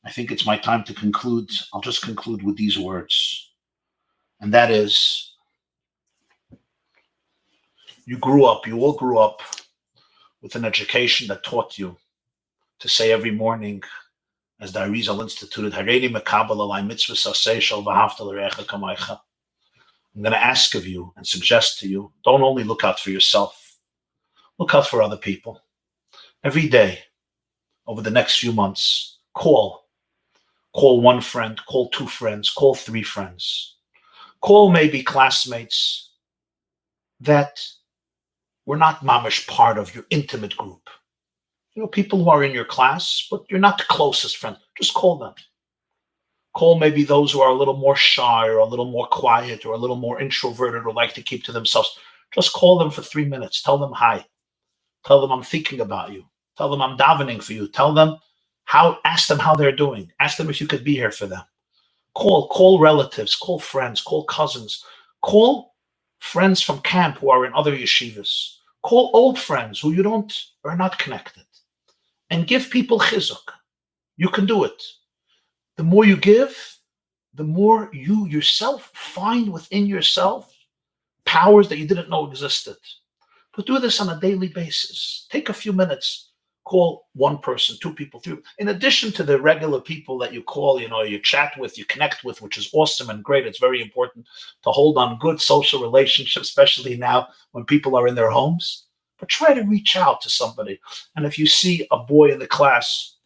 I think it's my time to conclude. I'll just conclude with these words. And that is, you all grew up with an education that taught you to say every morning, as the Arizal instituted, Hareini mekabel alai mitzvah saseh shel v'ahavta l'recha kamaycha. I'm going to ask of you and suggest to you, don't only look out for yourself, look out for other people. Every day, over the next few months, call one friend, call two friends, call three friends. Call maybe classmates that were not mamish part of your intimate group. People who are in your class, but you're not the closest friend. Just call them. Call maybe those who are a little more shy or a little more quiet or a little more introverted or like to keep to themselves. Just call them for 3 minutes. Tell them hi. Tell them I'm thinking about you. Tell them I'm davening for you. Tell them ask them how they're doing. Ask them if you could be here for them. Call relatives, call friends, call cousins. Call friends from camp who are in other yeshivas. Call old friends who are not connected. And give people chizuk. You can do it. The more you give, the more you yourself find within yourself powers that you didn't know existed. But do this on a daily basis. Take a few minutes. Call one person, two people, three. In addition to the regular people that you call, you chat with, you connect with, which is awesome and great. It's very important to hold on good social relationships, especially now when people are in their homes. But try to reach out to somebody. And if you see a boy in the class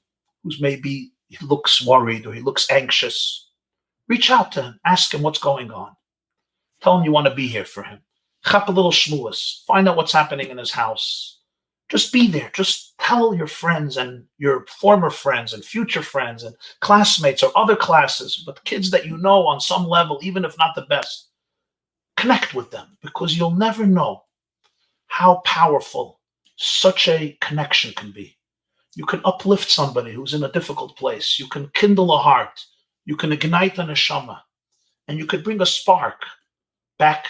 who's maybe he looks worried or he looks anxious, reach out to him. Ask him what's going on. Tell him you want to be here for him. Chap a little shmuas. Find out what's happening in his house. Just be there. Just tell your friends and your former friends and future friends and classmates or other classes, but kids that you know on some level, even if not the best, connect with them, because you'll never know how powerful such a connection can be. You can uplift somebody who's in a difficult place. You can kindle a heart. You can ignite a neshama. And you could bring a spark back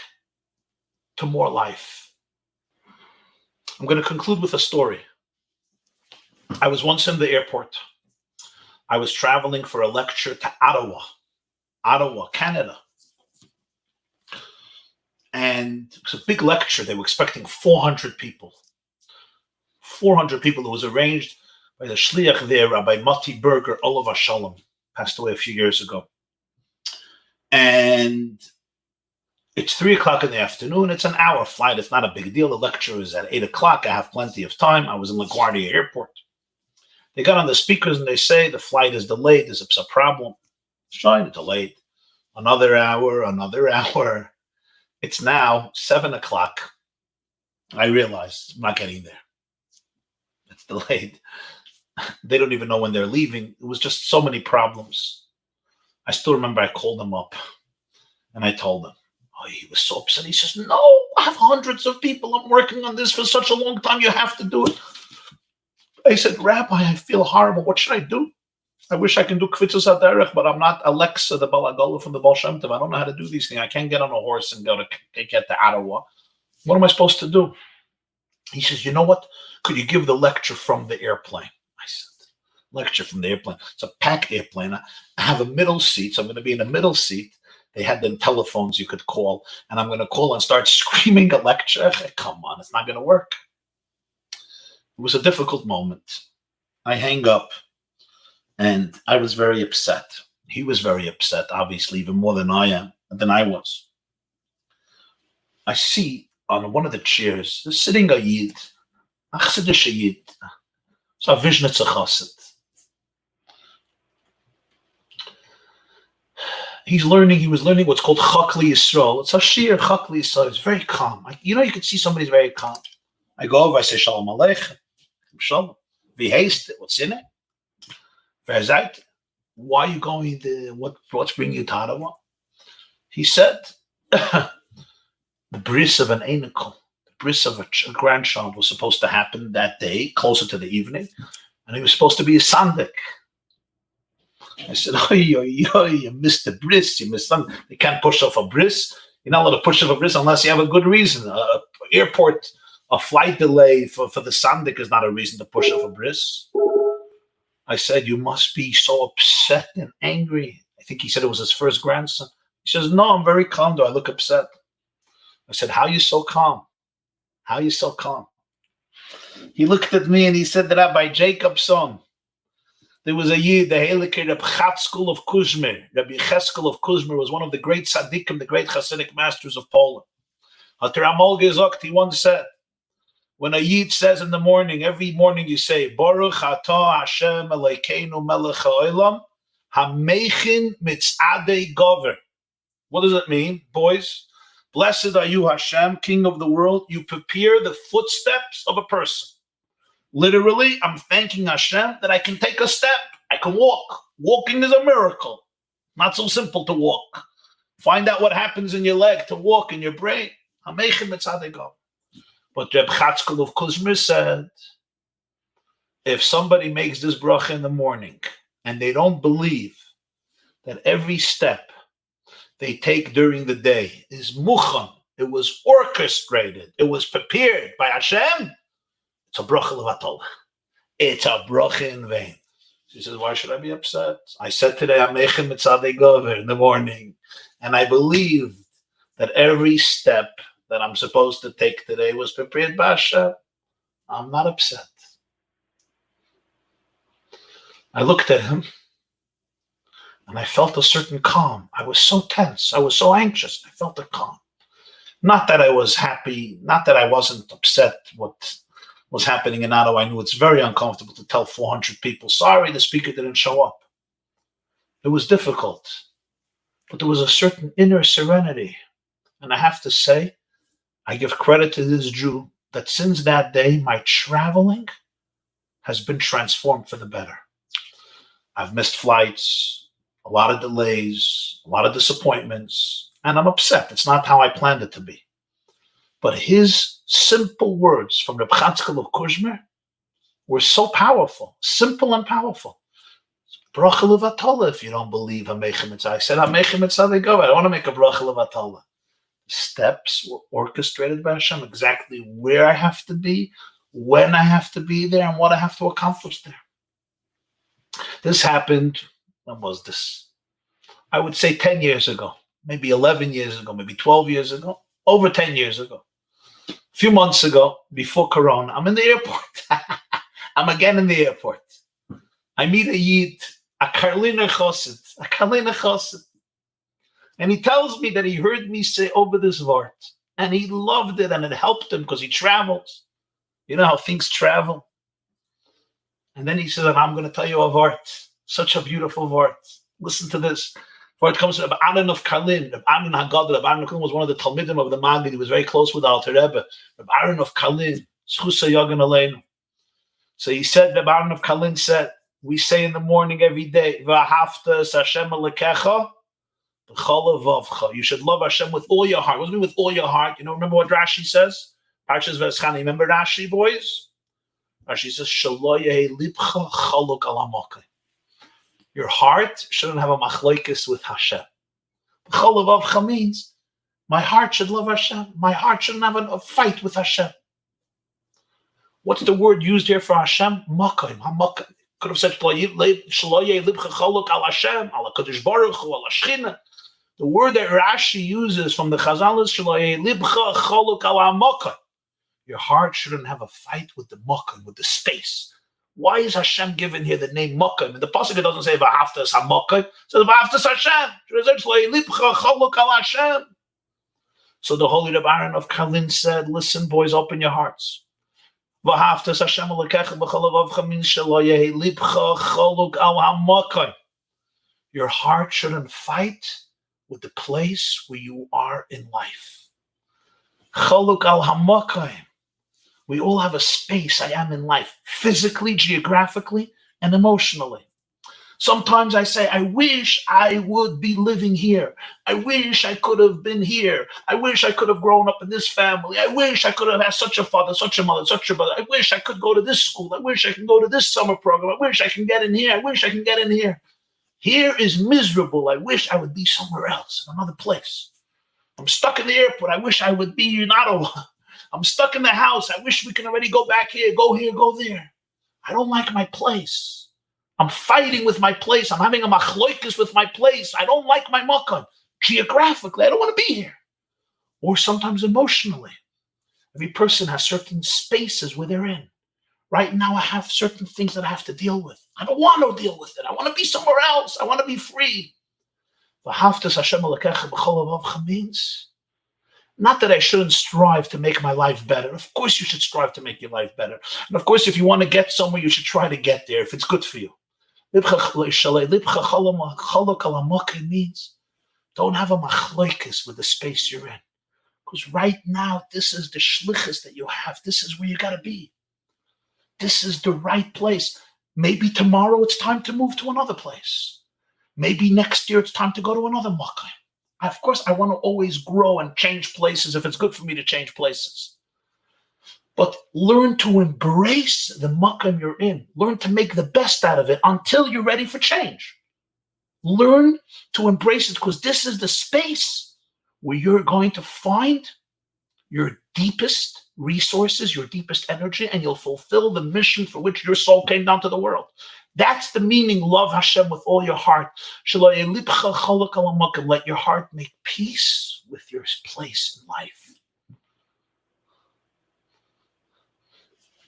to more life. I'm going to conclude with a story. I was once in the airport. I was traveling for a lecture to Ottawa, Canada. And it was a big lecture. They were expecting 400 people. 400 people. It was arranged by the shliach there, Rabbi Mati Berger, Olav Shalom, passed away a few years ago. And it's 3:00 in the afternoon. It's an hour flight. It's not a big deal. The lecture is at 8:00. I have plenty of time. I was in LaGuardia Airport. They got on the speakers and they say the flight is delayed. There's a problem. It's trying to delay. Another hour. It's now 7:00. I realized I'm not getting there. It's delayed. They don't even know when they're leaving. It was just so many problems. I still remember I called them up and I told them. Oh, he was so upset. He says, no, I have hundreds of people. I'm working on this for such a long time. You have to do it. I said, Rabbi, I feel horrible. What should I do? I wish I can do Kvitzos HaDerech, but I'm not Alexa, the Balagola from the Baal Shem Tov. I don't know how to do these things. I can't get on a horse and get to Ottawa. What am I supposed to do? He says, you know what? Could you give the lecture from the airplane? I said, lecture from the airplane. It's a packed airplane. I have a middle seat, so I'm going to be in a middle seat. They had them telephones you could call, and I'm going to call and start screaming a lecture. Come on, it's not going to work. It was a difficult moment. I hang up, and I was very upset. He was very upset, obviously, even more than I was. I see on one of the chairs, sitting a Yid, a Chassidish Yid, so a Vishnitzer Chassid. He was learning what's called Chakli Yisrael. It's a shir, Chakli Yisrael. It's very calm. You can see somebody's very calm. I go over, I say, Shalom Aleichem. Shalom. Wie heist it? What's in it? Verzeit. why are you going there? What's bringing you to Ottawa? He said, the bris of an anicle, the bris of a grandchild was supposed to happen that day, closer to the evening, and he was supposed to be a sandik. I said, you missed the bris, you missed something. They can't push off a bris. You're not allowed to push off a bris unless you have a good reason. A flight delay for the sandik is not a reason to push off a bris. I said, you must be so upset and angry. I think he said it was his first grandson. He says, no, I'm very calm. Do I look upset? I said, how are you so calm? How are you so calm? He looked at me and he said, Rabbi Jacobson, there was a Yid, the Heilige Reb Chatzkel of Kuzmir. Rabbi Cheskel of Kuzmir was one of the great tzaddikim, the great Hasidic masters of Poland. He once said, when a Yid says in the morning, every morning you say, Baruch atah Hashem Elokeinu melech ha'olam, hamechin mitzadei gover. What does it mean, boys? Blessed are you, Hashem, King of the world. You prepare the footsteps of a person. Literally, I'm thanking Hashem that I can take a step. I can walk. Walking is a miracle. Not so simple to walk. Find out what happens in your leg to walk in your brain. Hamechin mitzadei gover. But Reb Chatzkel of Kuzmir said, if somebody makes this bracha in the morning and they don't believe that every step they take during the day is mucham, it was orchestrated, it was prepared by Hashem, it's a bracha levatol. It's a bracha in vain. She says, why should I be upset? I said today, Amechem mitzadei gover in the morning, and I believed that every step that I'm supposed to take today was prepared by Hashem. I'm not upset. I looked at him and I felt a certain calm. I was so tense. I was so anxious. I felt a calm. Not that I was happy, not that I wasn't upset what was happening in Ottawa. I knew it's very uncomfortable to tell 400 people, sorry, the speaker didn't show up. It was difficult, but there was a certain inner serenity. And I have to say, I give credit to this Jew that since that day, my traveling has been transformed for the better. I've missed flights, a lot of delays, a lot of disappointments, and I'm upset. It's not how I planned it to be. But his simple words from Reb Chatzkel of Kuzmir were so powerful, simple and powerful. Bracha levatala if you don't believe Hamechem Mitzvah. I said Hamechem Mitzvah, they go. I don't want to make a bracha levatala. Steps were orchestrated by Hashem, exactly where I have to be, when I have to be there, and what I have to accomplish there. This happened, when was this? I would say 10 years ago, maybe 11 years ago, maybe 12 years ago, over 10 years ago. A few months ago, before Corona, I'm in the airport. I'm again in the airport. I meet a Yid, a Karliner Chosid. And he tells me that he heard me say over this vart, and he loved it, and it helped him because he travels. You know how things travel. And then he says, and I'm going to tell you a vart, such a beautiful vart. Listen to this. Vart comes from Reb Aaron of Karlin. Reb Aaron Haggadah. Reb Aaron of Karlin was one of the Talmidim of the Maggid. He was very close with the Alter Rebbe. Reb Aaron of Karlin. Schusa Yagan Aleinu. So he said, Reb Aaron of Karlin said, we say in the morning every day, V'ahavta es Hashem Elokecha. You should love Hashem with all your heart. What does it mean with all your heart? You know, remember what Rashi says? Parshas V'eschani. Remember Rashi, boys? Rashi says, Shelo yehi libcha chaluk al hamokai. Your heart shouldn't have a machlokes with Hashem. Chaluvavcha means my heart should love Hashem. My heart shouldn't have a fight with Hashem. What's the word used here for Hashem? Makai. Hamokai. Could have said Shelo yehi libcha chaluk al Hashem, al HaKadosh Baruch Hu, al Hashchina. The word that Rashi uses from the Chazal is Shelo yehi libcha chaluk al hamokai. Your heart shouldn't have a fight with the Mokim, with the space. Why is Hashem given here the name Mokim? In the pasuk it doesn't say V'ahavta es hamokim. It says V'ahavta es Hashem. So the holy Reb Aaron of Karlin said, listen, boys, open your hearts. V'ahavta es Hashem Elokecha b'chol levavcha means shelo yehi libcha chaluk al hamokim. Your heart shouldn't fight with the place where you are in life. Chaluk al hamokim. We all have a space I am in life, physically, geographically, and emotionally. Sometimes I say, I wish I would be living here. I wish I could have been here. I wish I could have grown up in this family. I wish I could have had such a father, such a mother, such a brother. I wish I could go to this school. I wish I can go to this summer program. I wish I can get in here. I wish I can get in here. Here is miserable. I wish I would be somewhere else, another place. I'm stuck in the airport. I wish I would be in Ottawa. I'm stuck in the house. I wish we can already go back here, go there. I don't like my place. I'm fighting with my place. I'm having a machloikus with my place. I don't like my makkah. Geographically, I don't want to be here. Or sometimes emotionally. Every person has certain spaces where they're in. Right now, I have certain things that I have to deal with. I don't want to deal with it. I want to be somewhere else. I want to be free. Means not that I shouldn't strive to make my life better. Of course, you should strive to make your life better. And of course, if you want to get somewhere, you should try to get there if it's good for you. Means don't have a machloikus with the space you're in. Because right now, this is the shlichus that you have. This is where you got to be. This is the right place. Maybe tomorrow it's time to move to another place. Maybe next year it's time to go to another makkah. Of course, I want to always grow and change places if it's good for me to change places. But learn to embrace the makkah you're in. Learn to make the best out of it until you're ready for change. Learn to embrace it because this is the space where you're going to find your deepest resources, your deepest energy, and you'll fulfill the mission for which your soul came down to the world. That's the meaning, love Hashem with all your heart. Let your heart make peace with your place in life.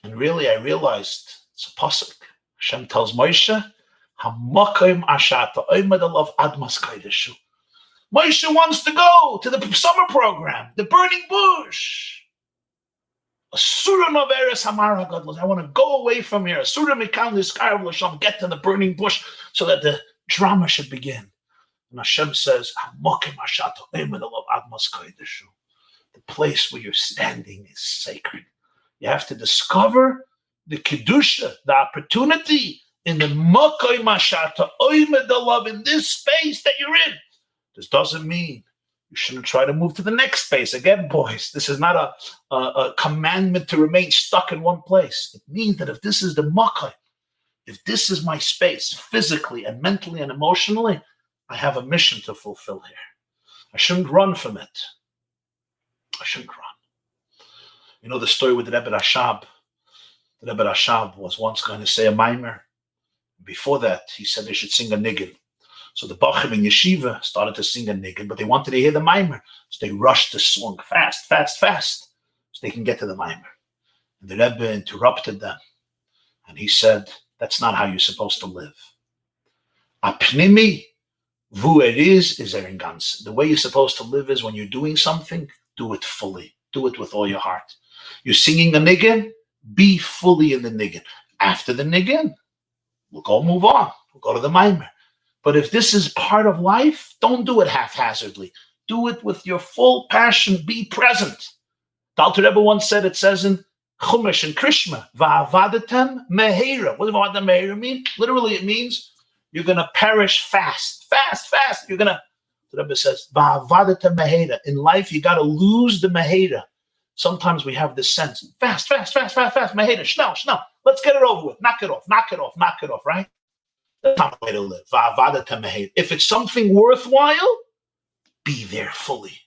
And really, I realized it's a pasuk. Hashem tells Moshe, "Hamakom ashata omed alav admas kodesh." Moshe wants to go to the summer program, the burning bush. Asura noveres hamara gadlos. I want to go away from here. Asura mikan liskarav l'sham. Get to the burning bush so that the drama should begin. And Hashem says, "Hamakom ashata omed alav admas kodesh." The place where you're standing is sacred. You have to discover the kedusha, the opportunity in the makom ashata omed alav, in this space that you're in. This doesn't mean you shouldn't try to move to the next space. Again, boys, this is not a commandment to remain stuck in one place. It means that if this is the makkah, if this is my space physically and mentally and emotionally, I have a mission to fulfill here. I shouldn't run from it. I shouldn't run. You know the story with the Rebbe Rashab. The Rebbe Rashab was once going to say a mimer. Before that, he said they should sing a niggin. So the Bachim in Yeshiva started to sing a niggin, but they wanted to hear the mimer. So they rushed the song fast, so they can get to the mimer. And the Rebbe interrupted them. And he said, that's not how you're supposed to live. Apnimi, vu is eringans. The way you're supposed to live is when you're doing something, do it fully. Do it with all your heart. You're singing a niggin, be fully in the niggin. After the niggin, we'll go move on. We'll go to the mimer. But if this is part of life, don't do it haphazardly. Do it with your full passion. Be present. The Alter Rebbe once said, it says in Chumash and Krishma, Va'avadetem meheira. What does Va'avadetem meheira mean? Literally, it means you're going to perish fast. You're going to, the Rebbe says, Va'avadetem meheira. In life, you got to lose the meheira. Sometimes we have this sense, fast, meheira, schnell. Let's get it over with. Knock it off, right? That's not the way to live. If it's something worthwhile, be there fully.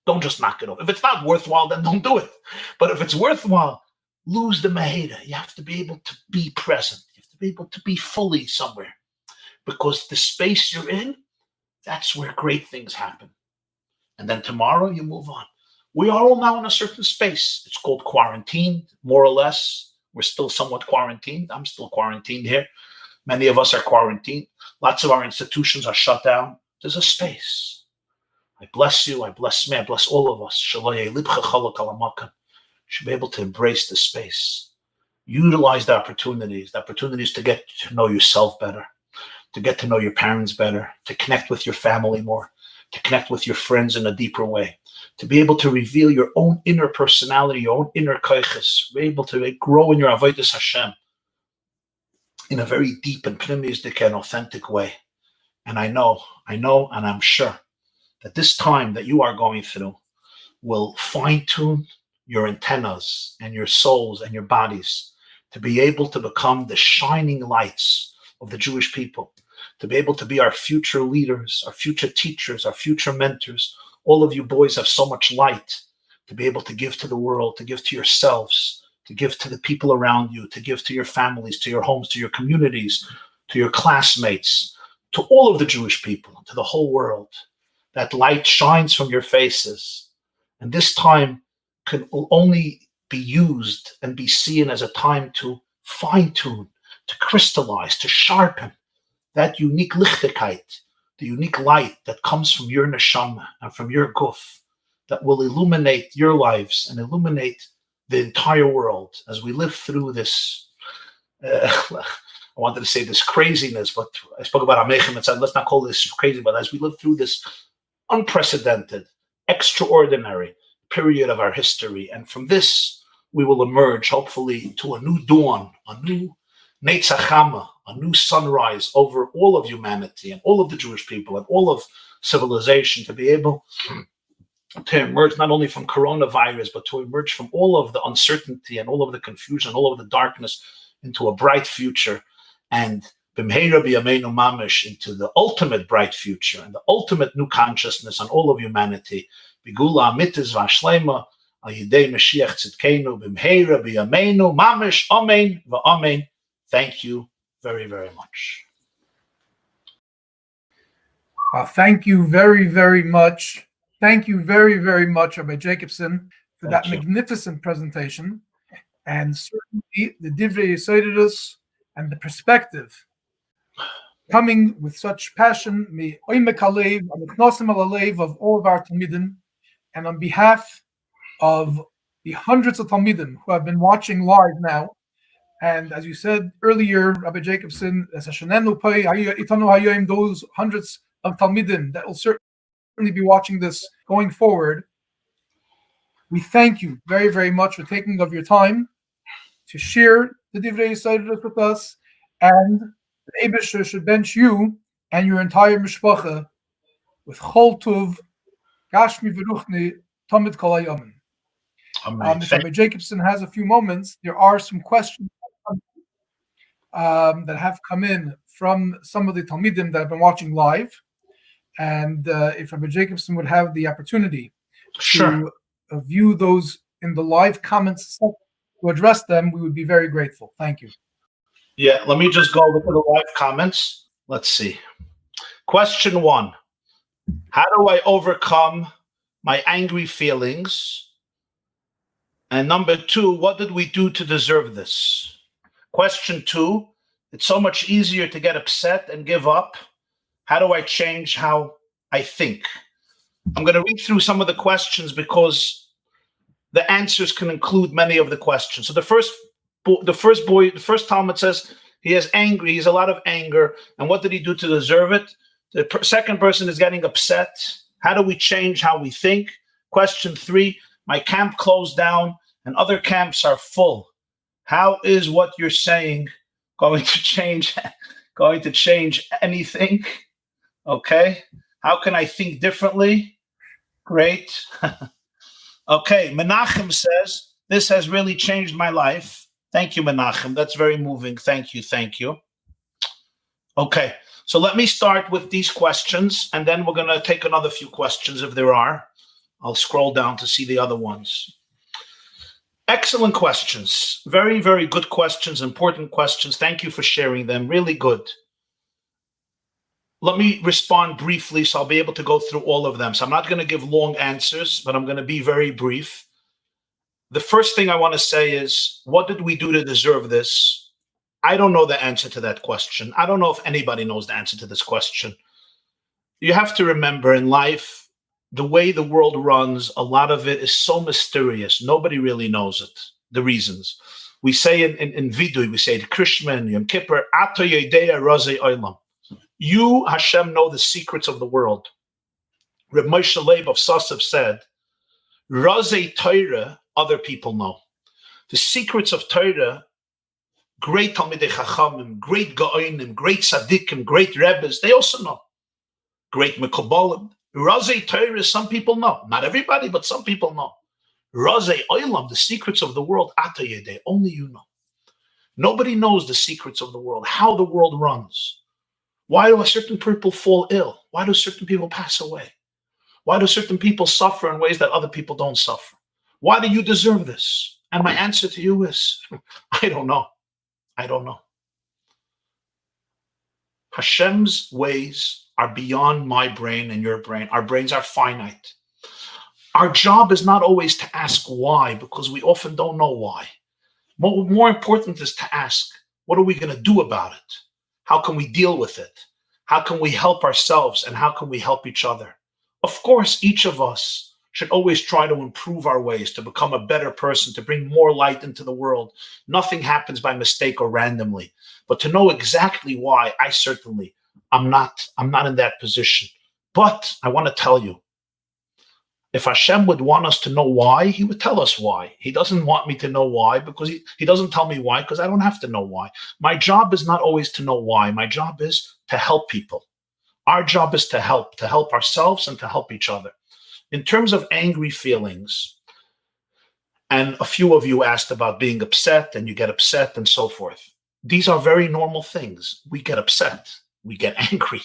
Don't just knock it off. If it's not worthwhile, then don't do it. But if it's worthwhile, lose the maheda. You have to be able to be present. You have to be able to be fully somewhere. Because the space you're in, that's where great things happen. And then tomorrow you move on. We are all now in a certain space. It's called quarantine, more or less. We're still somewhat quarantined. I'm still quarantined here. Many of us are quarantined. Lots of our institutions are shut down. There's a space. I bless you. I bless me. I bless all of us. Should be able to embrace the space. Utilize the opportunities to get to know yourself better, to get to know your parents better, to connect with your family more, to connect with your friends in a deeper way, to be able to reveal your own inner personality, your own inner koiches, be able to grow in your avodas Hashem in a very deep and pneumistic and authentic way. And I know, and I'm sure that this time that you are going through will fine-tune your antennas and your souls and your bodies to be able to become the shining lights of the Jewish people, to be able to be our future leaders, our future teachers, our future mentors. All of you boys have so much light to be able to give to the world, to give to yourselves, to give to the people around you, to give to your families, to your homes, to your communities, to your classmates, to all of the Jewish people, to the whole world. That light shines from your faces. And this time can only be used and be seen as a time to fine-tune, to crystallize, to sharpen that unique lichtigkeit, the unique light that comes from your neshama and from your guf, that will illuminate your lives and illuminate the entire world as we live through this, I wanted to say this craziness, but I spoke about Amechem and said, let's not call this crazy, but as we live through this unprecedented, extraordinary period of our history, and from this, we will emerge, hopefully, to a new dawn, a new Netzachama, a new sunrise over all of humanity and all of the Jewish people and all of civilization, to be able to emerge not only from coronavirus, but to emerge from all of the uncertainty and all of the confusion, all of the darkness into a bright future, and b'mheira b'yameinu mamish into the ultimate bright future and the ultimate new consciousness on all of humanity. Bigula amitis v'ashleima al yidei Mashiach tzidkeinu b'mheira b'yameinu mamish. Amen v'amen. Thank you very, very much. Thank you very, very much. Thank you very, very much, Rabbi Jacobson, for that magnificent presentation, and certainly the divrei yesodus and the perspective coming with such passion, of all of our Talmidim, and on behalf of the hundreds of Talmidim who have been watching live now. And as you said earlier, Rabbi Jacobson, those hundreds of Talmidim that will certainly be watching this going forward, we thank you very, very much for taking of your time to share the Divrei Yesodus with us, and the Eibusher should bench you and your entire mishpacha with Chol Tov, Gashmi V'ruchni, Tamid Kol Hayamim. If Rabbi Jacobson has a few moments, there are some questions that have come in from some of the Talmidim that have been watching live. And if Rabbi Jacobson would have the opportunity to view those in the live comments section to address them, we would be very grateful. Thank you. Yeah, let me just go over to the live comments. Let's see. Question 1. How do I overcome my angry feelings? And number 2, what did we do to deserve this? Question 2, it's so much easier to get upset and give up. How do I change how I think? I'm going to read through some of the questions because the answers can include many of the questions. So the first Talmud says he has a lot of anger. And what did he do to deserve it? The second person is getting upset. How do we change how we think? Question 3, my camp closed down and other camps are full. How is what you're saying going to change anything? Okay. How can I think differently? Great. Okay. Menachem says, this has really changed my life. Thank you, Menachem. That's very moving. Thank you. Okay. So let me start with these questions, and then we're going to take another few questions if there are. I'll scroll down to see the other ones. Excellent questions. Very, very good questions, important questions. Thank you for sharing them. Really good. Let me respond briefly so I'll be able to go through all of them. So I'm not going to give long answers, but I'm going to be very brief. The first thing I want to say is, what did we do to deserve this? I don't know the answer to that question. I don't know if anybody knows the answer to this question. You have to remember, in life, the way the world runs, a lot of it is so mysterious. Nobody really knows it, the reasons. We say in Vidui, we say to Krishman, Yom Kippur, Ato Yedea Razei Olam. You, Hashem, know the secrets of the world. Reb Moshe Leib of Yosef said, Razei Torah, other people know. The secrets of Torah, great Talmidei Chachamim, great Gaonim, great Tzaddikim, great Rebbes, they also know. Great Mekobolim. Razei Torah, some people know. Not everybody, but some people know. Razei Olam, the secrets of the world, Ata Yedei, only you know. Nobody knows the secrets of the world, how the world runs. Why do certain people fall ill? Why do certain people pass away? Why do certain people suffer in ways that other people don't suffer? Why do you deserve this? And my answer to you is, I don't know. I don't know. Hashem's ways are beyond my brain and your brain. Our brains are finite. Our job is not always to ask why, because we often don't know why. More important is to ask, what are we going to do about it? How can we deal with it? How can we help ourselves, and how can we help each other? Of course, each of us should always try to improve our ways, to become a better person, to bring more light into the world. Nothing happens by mistake or randomly. But to know exactly why, I'm not in that position. But I want to tell you, if Hashem would want us to know why, he would tell us why. He doesn't want me to know why, because he doesn't tell me why, because I don't have to know why. My job is not always to know why. My job is to help people. Our job is to help ourselves and to help each other. In terms of angry feelings, and a few of you asked about being upset, and you get upset and so forth. These are very normal things. We get upset. We get angry.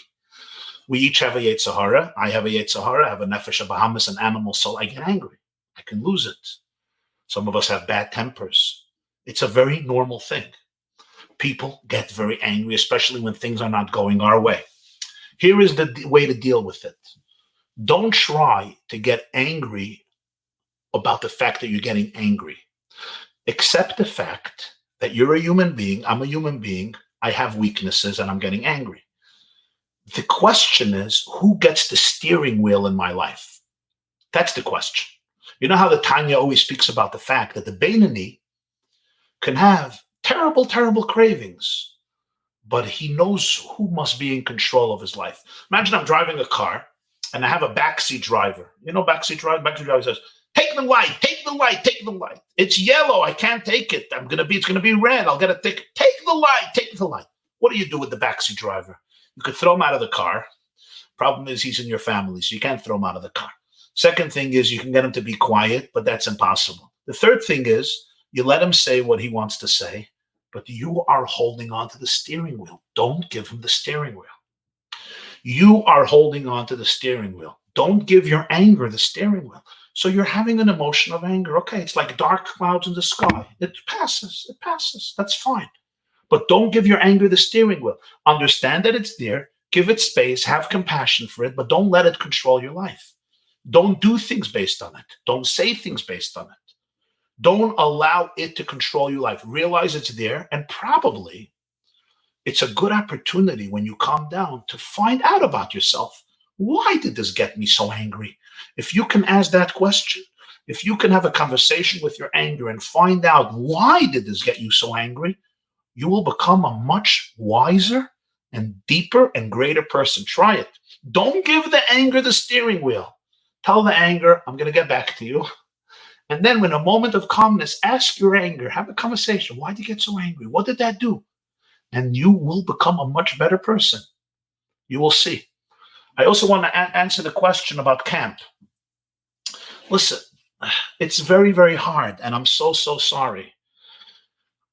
We each have a Yetzirah. I have a Yetzirah. I have a Nefesh Bahamas, an animal soul. I get angry. I can lose it. Some of us have bad tempers. It's a very normal thing. People get very angry, especially when things are not going our way. Here is the way to deal with it. Don't try to get angry about the fact that you're getting angry. Accept the fact that you're a human being. I'm a human being. I have weaknesses and I'm getting angry. The question is, who gets the steering wheel in my life? That's the question. You know how the Tanya always speaks about the fact that the Beinoni can have terrible, terrible cravings, but he knows who must be in control of his life. Imagine I'm driving a car and I have a backseat driver. You know, backseat driver says, take the light, take the light, take the light. It's yellow, I can't take it. It's gonna be red, I'll get a ticket. Take the light, take the light. What do you do with the backseat driver? You could throw him out of the car. Problem is he's in your family, so you can't throw him out of the car. Second thing is you can get him to be quiet, but that's impossible. The third thing is you let him say what he wants to say, but you are holding on to the steering wheel. Don't give him the steering wheel. You are holding on to the steering wheel. Don't give your anger the steering wheel. So you're having an emotion of anger. Okay, it's like dark clouds in the sky. It passes. That's fine. But don't give your anger the steering wheel. Understand that it's there. Give it space. Have compassion for it, but don't let it control your life. Don't do things based on it. Don't say things based on it. Don't allow it to control your life. Realize it's there, and probably it's a good opportunity when you calm down to find out about yourself. Why did this get me so angry? If you can ask that question, if you can have a conversation with your anger and find out why did this get you so angry, you will become a much wiser and deeper and greater person. Try it. Don't give the anger the steering wheel. Tell the anger, I'm going to get back to you. And then in a moment of calmness, ask your anger, have a conversation. Why did you get so angry? What did that do? And you will become a much better person. You will see. I also want to answer the question about camp. Listen, it's very, very hard, and I'm so sorry.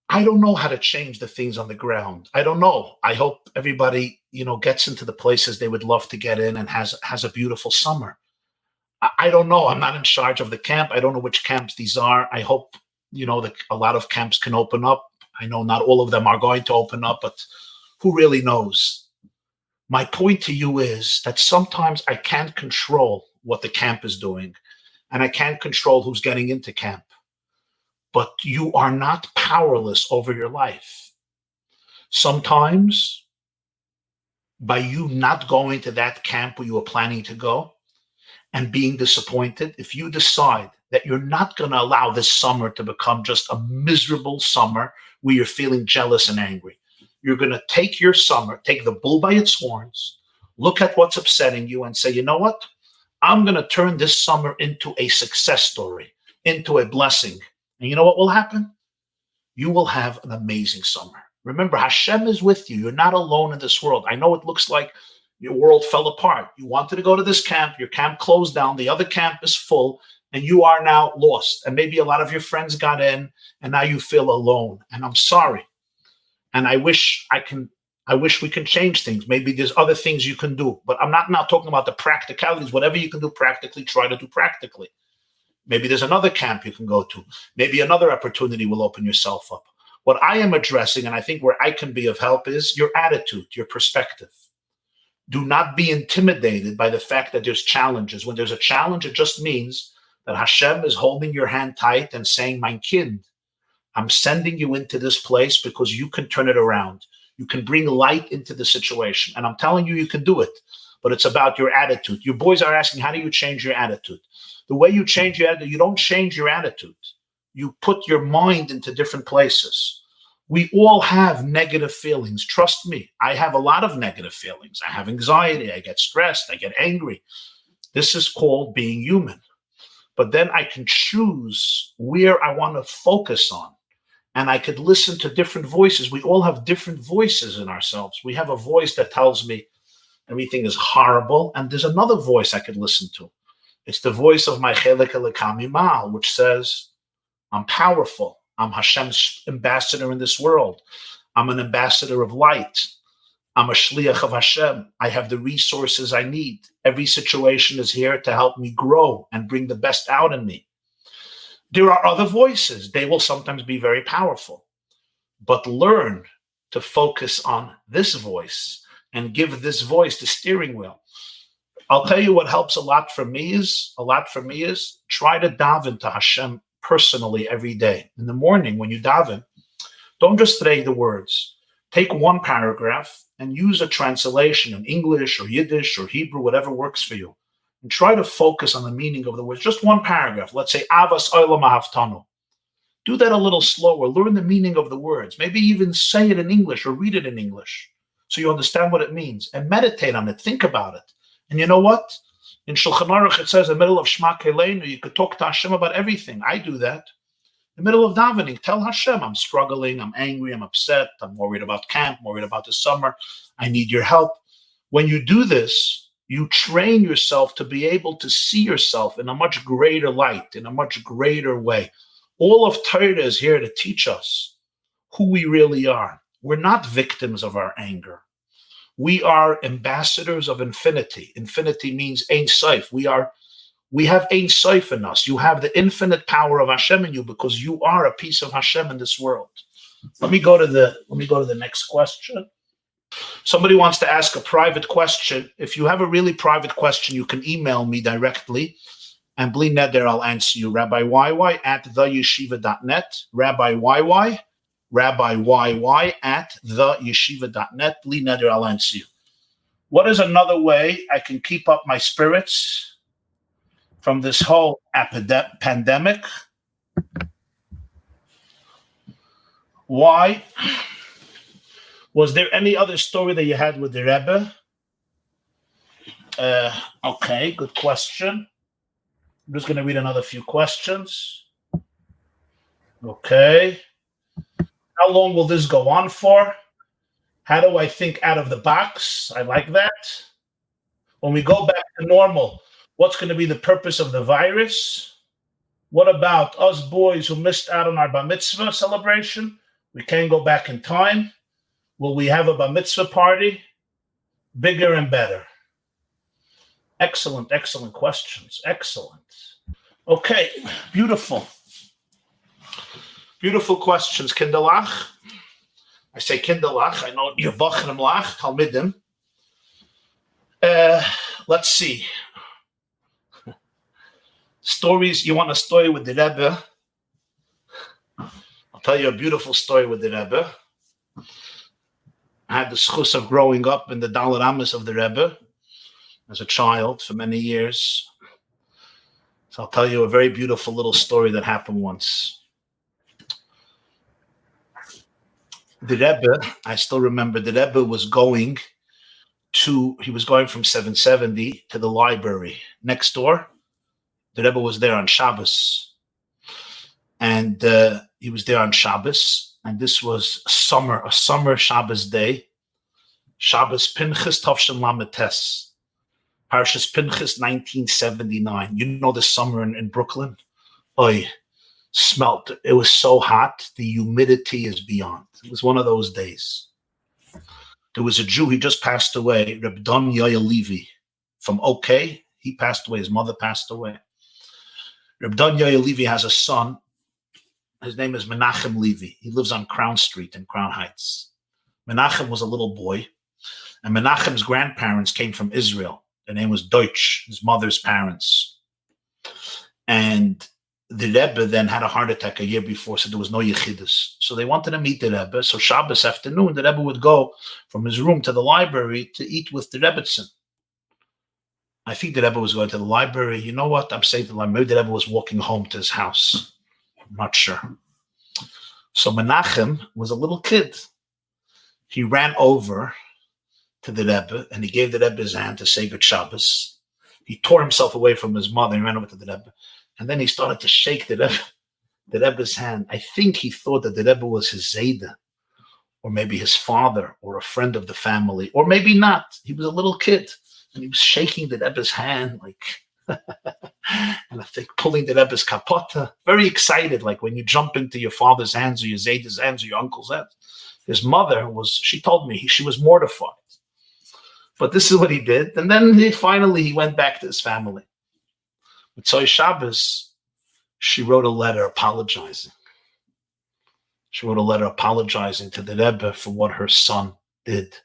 I don't know how to change the things on the ground. I don't know. I hope everybody, gets into the places they would love to get in and has a beautiful summer. I don't know. I'm not in charge of the camp. I don't know which camps these are. I hope, that a lot of camps can open up. I know not all of them are going to open up, but who really knows? My point to you is that sometimes I can't control what the camp is doing, and I can't control who's getting into camp. But you are not powerless over your life. Sometimes, by you not going to that camp where you were planning to go and being disappointed, if you decide that you're not going to allow this summer to become just a miserable summer where you're feeling jealous and angry, you're going to take your summer, take the bull by its horns, look at what's upsetting you and say, you know what? I'm going to turn this summer into a success story, into a blessing. And you know what will happen? you will have an amazing summer. Remember, Hashem is with you. You're not alone in this world. I know it looks like your world fell apart. You wanted to go to this camp. Your camp closed down. The other camp is full, and you are now lost. And maybe a lot of your friends got in, and now you feel alone. And I'm sorry. And I wish we can change things. Maybe there's other things you can do. But I'm not now talking about the practicalities. Whatever you can do practically, try to do practically. Maybe there's another camp you can go to. Maybe another opportunity will open yourself up. What I am addressing, and I think where I can be of help, is your attitude, your perspective. Do not be intimidated by the fact that there's challenges. When there's a challenge, it just means that Hashem is holding your hand tight and saying, "Mein Kind, I'm sending you into this place because you can turn it around. You can bring light into the situation." And I'm telling you, you can do it. But it's about your attitude. Your boys are asking, how do you change your attitude? The way you change your attitude, you don't change your attitude. You put your mind into different places. We all have negative feelings. Trust me, I have a lot of negative feelings. I have anxiety. I get stressed. I get angry. This is called being human. But then I can choose where I want to focus on. And I could listen to different voices. We all have different voices in ourselves. We have a voice that tells me everything is horrible. And there's another voice I could listen to. It's the voice of my Chelek Elikami Mal, which says, I'm powerful. I'm Hashem's ambassador in this world. I'm an ambassador of light. I'm a shliach of Hashem. I have the resources I need. Every situation is here to help me grow and bring the best out in me. There are other voices. They will sometimes be very powerful. But learn to focus on this voice and give this voice the steering wheel. I'll tell you what helps a lot for me is try to daven to Hashem personally every day. In the morning when you daven, don't just say the words. Take one paragraph and use a translation in English or Yiddish or Hebrew, whatever works for you. And try to focus on the meaning of the words. Just one paragraph. Let's say, Avas Olam Ahavtanu. Do that a little slower. Learn the meaning of the words. Maybe even say it in English or read it in English so you understand what it means. And meditate on it. Think about it. And you know what? In Shulchan Aruch, it says in the middle of Shema Keleinu, you could talk to Hashem about everything. I do that. In the middle of davening, tell Hashem, I'm struggling, I'm angry, I'm upset, I'm worried about camp, I'm worried about the summer. I need your help. When you do this, you train yourself to be able to see yourself in a much greater light, in a much greater way. All of Torah is here to teach us who we really are. We're not victims of our anger. We are ambassadors of infinity. Infinity means Ein Sof. We have Ein Sof in us. You have the infinite power of Hashem in you because you are a piece of Hashem in this world. Let me go to the next question. Somebody wants to ask a private question. If you have a really private question, you can email me directly. And bli neder, I'll answer you. Rabbi YY at theyeshiva.net. Rabbi YY at theyeshiva.net. Bli neder, I'll answer you. What is another way I can keep up my spirits from this whole pandemic? Why? Was there any other story that you had with the Rebbe? Okay, good question. I'm just going to read another few questions. Okay. How long will this go on for? How do I think out of the box? I like that. When we go back to normal, what's going to be the purpose of the virus? What about us boys who missed out on our bar mitzvah celebration? We can't go back in time. Will we have a bar mitzvah party? Bigger and better. Excellent, excellent questions. Excellent. Okay, beautiful. Beautiful questions. Kindalach. I say kindalach. I know you're bachrim lach, talmidim. Let's see. Stories. You want a story with the Rebbe? I'll tell you a beautiful story with the Rebbe. I had the schus of growing up in the Dalet Amos of the Rebbe as a child for many years. So I'll tell you a very beautiful little story that happened once. The Rebbe, I still remember, the Rebbe was going from 770 to the library next door. The Rebbe was there on Shabbos. And he was there on Shabbos, and this was a summer Shabbos day. Shabbos Pinchas Tovshin Lametes, Parshas Pinchas 1979. You know the summer in Brooklyn? Oy, smelt. It was so hot. The humidity is beyond. It was one of those days. There was a Jew, he just passed away, Rabbi YY Levi from OK. He passed away. His mother passed away. Rabbi YY Levi has a son. His name is Menachem Levi. He lives on Crown Street in Crown Heights. Menachem was a little boy, and Menachem's grandparents came from Israel. Their name was Deutsch, his mother's parents. And the Rebbe then had a heart attack a year before, so there was no Yechidus. So they wanted to meet the Rebbe. So Shabbos afternoon, the Rebbe would go from his room to the library to eat with the Rebbetzin. I think the Rebbe was going to the library. You know what? I'm saying to the library, maybe the Rebbe was walking home to his house. I'm not sure. So Menachem was a little kid. He ran over to the Rebbe and he gave the Rebbe his hand to say good Shabbos. He tore himself away from his mother and ran over to the Rebbe. And then he started to shake the Rebbe's hand. I think he thought that the Rebbe was his Zayda, or maybe his father, or a friend of the family, or maybe not. He was a little kid and he was shaking the Rebbe's hand like and I think pulling the Rebbe's kapota, very excited, like when you jump into your father's hands or your Zayda's hands or your uncle's hands. His mother she told me, she was mortified. But this is what he did. And then he went back to his family. But so Shabbos, she wrote a letter apologizing. She wrote a letter apologizing to the Rebbe for what her son did.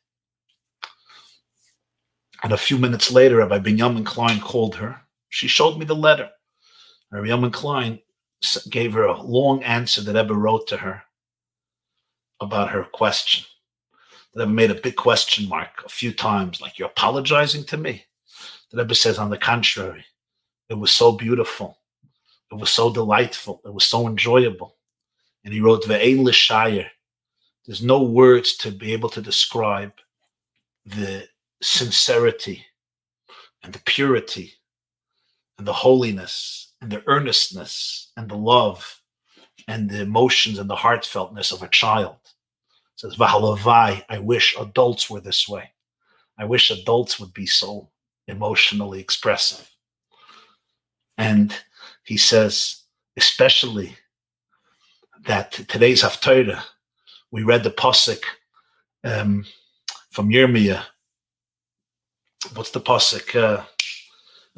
And a few minutes later, Rabbi Binyamin Klein called her. She showed me the letter. Rabbi Binyamin Klein gave her a long answer that Rebbe wrote to her about her question. The Rebbe made a big question mark a few times, like, you're apologizing to me? The Rebbe says, on the contrary, it was so beautiful. It was so delightful. It was so enjoyable. And he wrote, Ve'ein l'shayir. There's no words to be able to describe the sincerity and the purity and the holiness and the earnestness and the love and the emotions and the heartfeltness of a child. It says, V'halavai, I wish adults were this way. I wish adults would be so emotionally expressive. And he says, especially that today's Haftarah, we read the pasuk from Yirmiyah. What's the pasuk?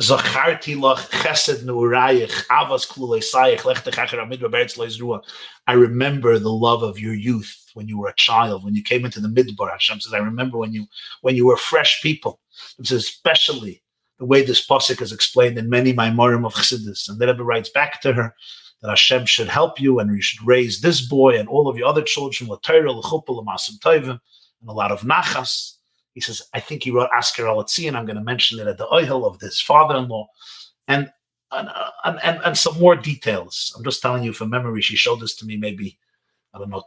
Zacharti lach chesed nu'urayich avas kluleisayich lechtech acher amidbar beretz leizruah. I remember the love of your youth when you were a child, when you came into the midbar. Hashem says, I remember when you were fresh people. It says, especially the way this pasuk is explained in many Maimarim of Chassidus. And the Rebbe writes back to her that Hashem should help you and you should raise this boy and all of your other children with Torah, l'chuppah, l'masim tovim, and a lot of nachas. He says, I think he wrote Asker Alatzi, and I'm going to mention it at the oihel of this father-in-law, and some more details. I'm just telling you from memory. She showed this to me maybe,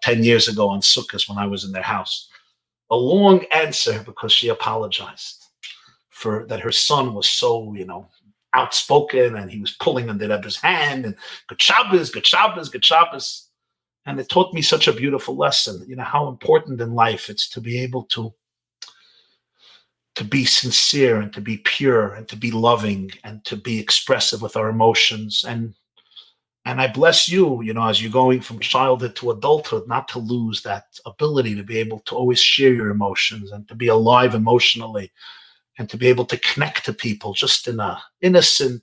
10 years ago on Sukkot when I was in their house. A long answer because she apologized for that her son was so, outspoken, and he was pulling on the Rebbe's hand, and good Shabbos, good Shabbos, good Shabbos. And it taught me such a beautiful lesson, how important in life it's to be able to be sincere and to be pure and to be loving and to be expressive with our emotions. And I bless you, as you're going from childhood to adulthood, not to lose that ability to be able to always share your emotions and to be alive emotionally and to be able to connect to people just in a innocent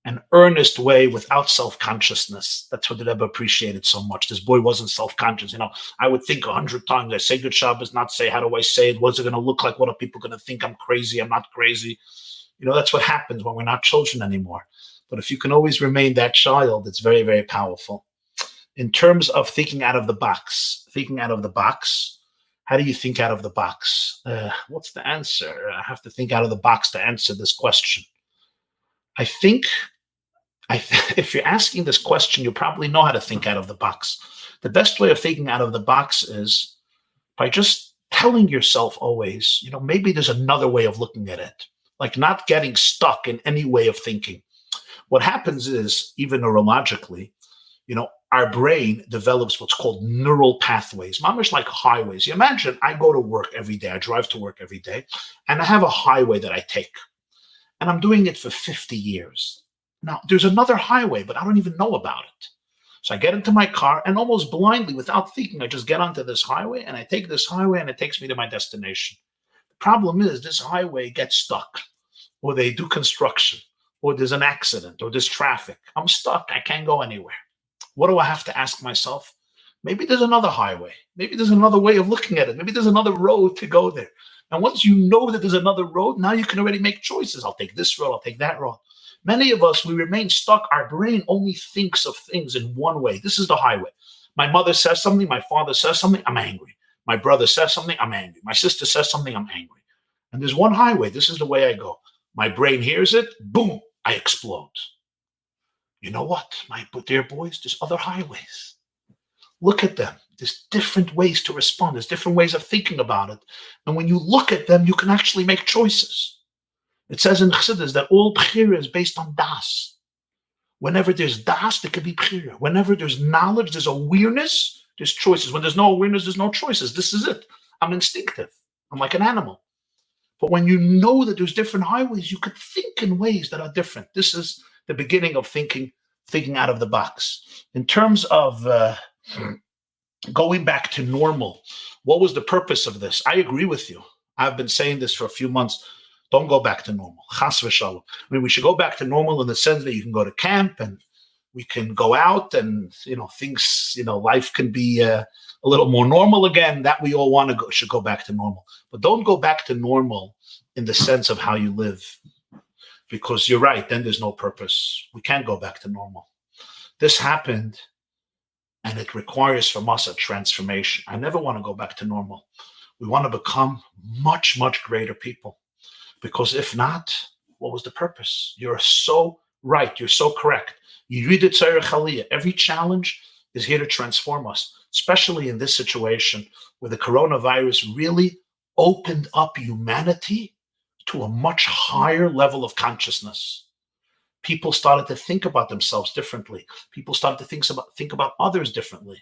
and earnest way without self-consciousness. That's what the Rebbe appreciated so much. This boy wasn't self-conscious. I would think 100 times, I say good Shabbos, not say, how do I say it? What's it going to look like? What are people going to think? I'm crazy. I'm not crazy. That's what happens when we're not children anymore. But if you can always remain that child, it's very, very powerful. In terms of thinking out of the box, how do you think out of the box? What's the answer? I have to think out of the box to answer this question. I think if you're asking this question, you probably know how to think out of the box. The best way of thinking out of the box is by just telling yourself always, maybe there's another way of looking at it, like not getting stuck in any way of thinking. What happens is, even neurologically, our brain develops what's called neural pathways, mamish like highways. You imagine I go to work every day, I drive to work every day, and I have a highway that I take, and I'm doing it for 50 years. Now, there's another highway, but I don't even know about it. So I get into my car, and almost blindly, without thinking, I just get onto this highway, and I take this highway, and it takes me to my destination. The problem is this highway gets stuck, or they do construction, or there's an accident, or there's traffic. I'm stuck. I can't go anywhere. What do I have to ask myself? Maybe there's another highway. Maybe there's another way of looking at it. Maybe there's another road to go there. And once you know that there's another road, now you can already make choices. I'll take this road. I'll take that road. Many of us, we remain stuck. Our brain only thinks of things in one way. This is the highway. My mother says something. My father says something. I'm angry. My brother says something. I'm angry. My sister says something. I'm angry. And there's one highway. This is the way I go. My brain hears it. Boom. I explode. You know what, my dear boys? There's other highways. Look at them. There's different ways to respond. There's different ways of thinking about it. And when you look at them, you can actually make choices. It says in Chassidus that all bchira is based on das. Whenever there's das, there can be bchira. Whenever there's knowledge, there's awareness, there's choices. When there's no awareness, there's no choices. This is it. I'm instinctive. I'm like an animal. But when you know that there's different highways, you could think in ways that are different. This is the beginning of thinking out of the box. In terms of going back to normal, what was the purpose of this? I agree with you. I've been saying this for a few months. Don't go back to normal. Chas v'shalom. I mean, we should go back to normal in the sense that you can go to camp and we can go out and, things, life can be a little more normal again. That we all want to go, should go back to normal. But don't go back to normal in the sense of how you live. Because you're right, then there's no purpose. We can't go back to normal. This happened, and it requires from us a transformation. I never want to go back to normal. We want to become much, much greater people. Because if not, what was the purpose? You're so right. You're so correct. You read it, every challenge is here to transform us, especially in this situation where the coronavirus really opened up humanity to a much higher level of consciousness. People started to think about themselves differently. People started to think about others differently.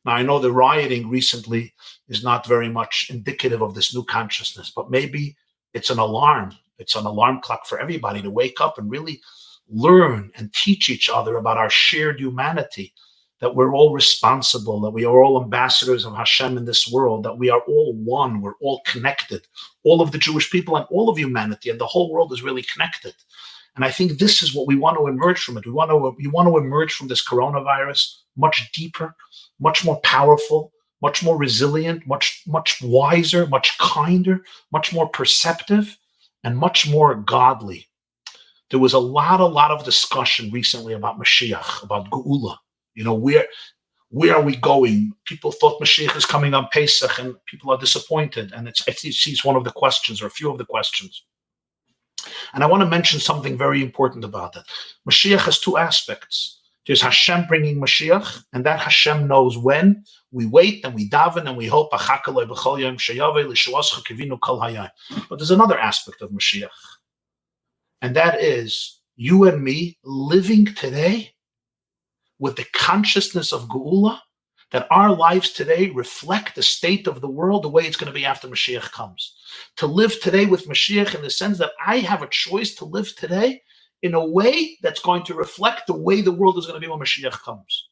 Now, I know the rioting recently is not very much indicative of this new consciousness, but maybe it's an alarm. It's an alarm clock for everybody to wake up and really learn and teach each other about our shared humanity, that we're all responsible, that we are all ambassadors of Hashem in this world, that we are all one, we're all connected, all of the Jewish people and all of humanity, and the whole world is really connected. And I think this is what we want to emerge from it. We want to emerge from this coronavirus much deeper, much more powerful, much more resilient, much wiser, much kinder, much more perceptive, and much more godly. There was a lot of discussion recently about Mashiach, about Geula. Where are we going? People thought Mashiach is coming on Pesach, and people are disappointed. And I think it's one of the questions, or a few of the questions. And I want to mention something very important about that. Mashiach has two aspects. There's Hashem bringing Mashiach, and that Hashem knows when. We wait and we daven and we hope. But there's another aspect of Mashiach, and that is you and me living today with the consciousness of Geula, that our lives today reflect the state of the world the way it's going to be after Mashiach comes. To live today with Mashiach in the sense that I have a choice to live today in a way that's going to reflect the way the world is going to be when Mashiach comes.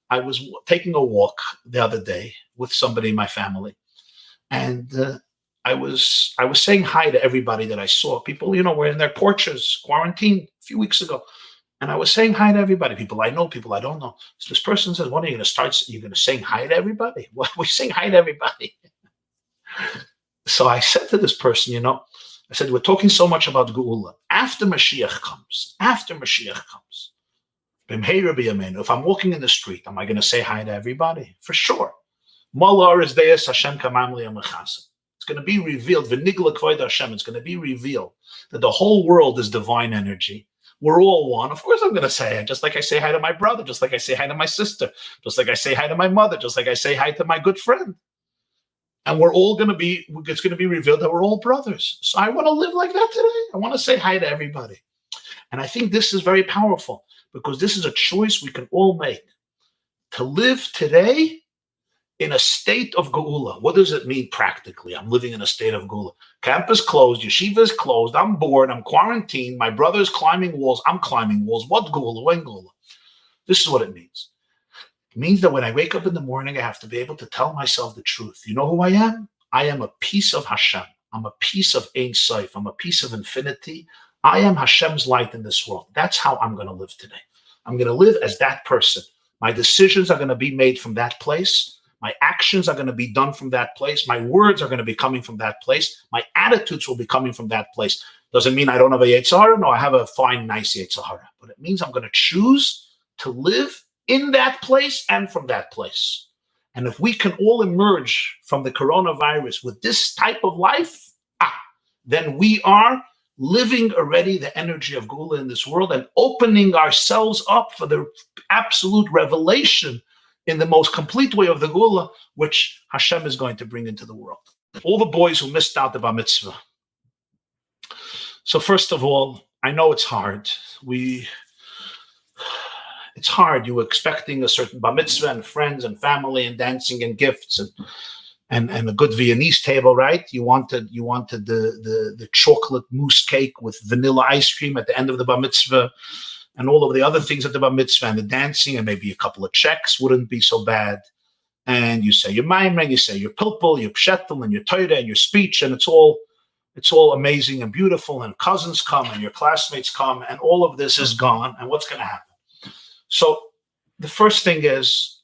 I was taking a walk the other day with somebody in my family, and I was saying hi to everybody that I saw. People, were in their porches, quarantined a few weeks ago. And I was saying hi to everybody, people I know, people I don't know. So this person says, "What are you going to start? You're going to saying hi to everybody?" Well, we're saying hi to everybody. So I said to this person, I said, we're talking so much about Geula. After Mashiach comes, if I'm walking in the street, am I going to say hi to everybody? For sure. It's going to be revealed. It's going to be revealed that the whole world is divine energy. We're all one. Of course I'm going to say hi, just like I say hi to my brother, just like I say hi to my sister, just like I say hi to my mother, just like I say hi to my good friend. And it's going to be revealed that we're all brothers. So I want to live like that today. I want to say hi to everybody. And I think this is very powerful because this is a choice we can all make. to live today in a state of geula. What does it mean practically? I'm living in a state of geula. Camp is closed, yeshiva is closed, I'm bored, I'm quarantined, my brother's climbing walls, I'm climbing walls. What geula? When geula? This is what it means. It means that when I wake up in the morning, I have to be able to tell myself the truth. You know who I am? I am a piece of Hashem. I'm a piece of Ein Sof. I'm a piece of infinity. I am Hashem's light in this world. That's how I'm going to live today. I'm going to live as that person. My decisions are going to be made from that place. My actions are going to be done from that place. My words are going to be coming from that place. My attitudes will be coming from that place. Doesn't mean I don't have a Yetzer Hara. No, I have a fine, nice Yetzer Hara. But it means I'm going to choose to live in that place and from that place. And if we can all emerge from the coronavirus with this type of life, then we are living already the energy of Geula in this world and opening ourselves up for the absolute revelation in the most complete way of the Geula, which Hashem is going to bring into the world. All the boys who missed out the Bar Mitzvah. So first of all, I know it's hard. It's hard. You were expecting a certain Bar Mitzvah and friends and family and dancing and gifts and a good Viennese table, right? You wanted the chocolate mousse cake with vanilla ice cream at the end of the Bar Mitzvah, and all of the other things at the Bar Mitzvah, and the dancing, and maybe a couple of checks wouldn't be so bad. And you say your Maimon, you say your Pilpul, your Pshetel, and your Torah, and your speech, and it's all amazing and beautiful, and cousins come, and your classmates come, and all of this is gone, and what's going to happen? So the first thing is,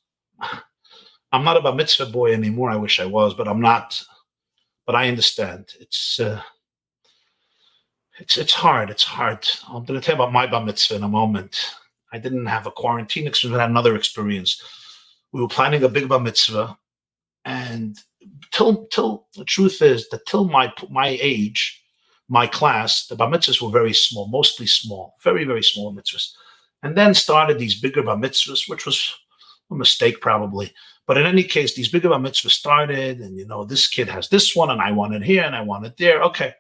I'm not a Bar Mitzvah boy anymore. I wish I was, but I'm not. But I understand. It's hard. It's hard. I'm going to tell you about my Bar Mitzvah in a moment. I didn't have a quarantine experience, but I had another experience. We were planning a big Bar Mitzvah, and till the truth is that till my age, my class, the Bar Mitzvahs were very small, mostly small, very, very small mitzvahs. And then started these bigger Bar Mitzvahs, which was a mistake probably. But in any case, these bigger Bar Mitzvahs started, and this kid has this one, and I want it here, and I want it there. Okay.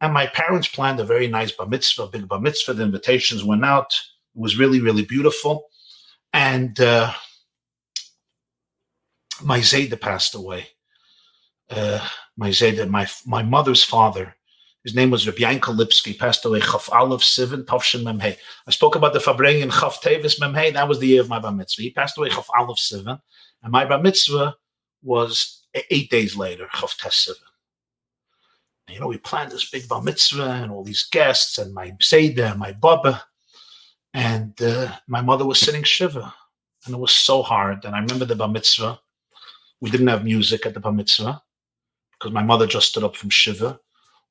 And my parents planned a very nice Bar Mitzvah, big Bar Mitzvah. The invitations went out. It was really, really beautiful. And my Zayda passed away. My Zayda, my mother's father, his name was Rabbi YY Jacobson, passed away Chaf Aleph Sivan Tavshin Memhei. I spoke about the Fabring in Chaf Tevis Memhei. That was the year of my Bar Mitzvah. He passed away Chaf Aleph Sivan, and my Bar Mitzvah was 8 days later, Chaf Tes Sivan. We planned this big Bar Mitzvah and all these guests and my Zayda and my Baba, and my mother was sitting Shiva, and it was so hard. And I remember the Bar Mitzvah. We didn't have music at the Bar Mitzvah because my mother just stood up from Shiva.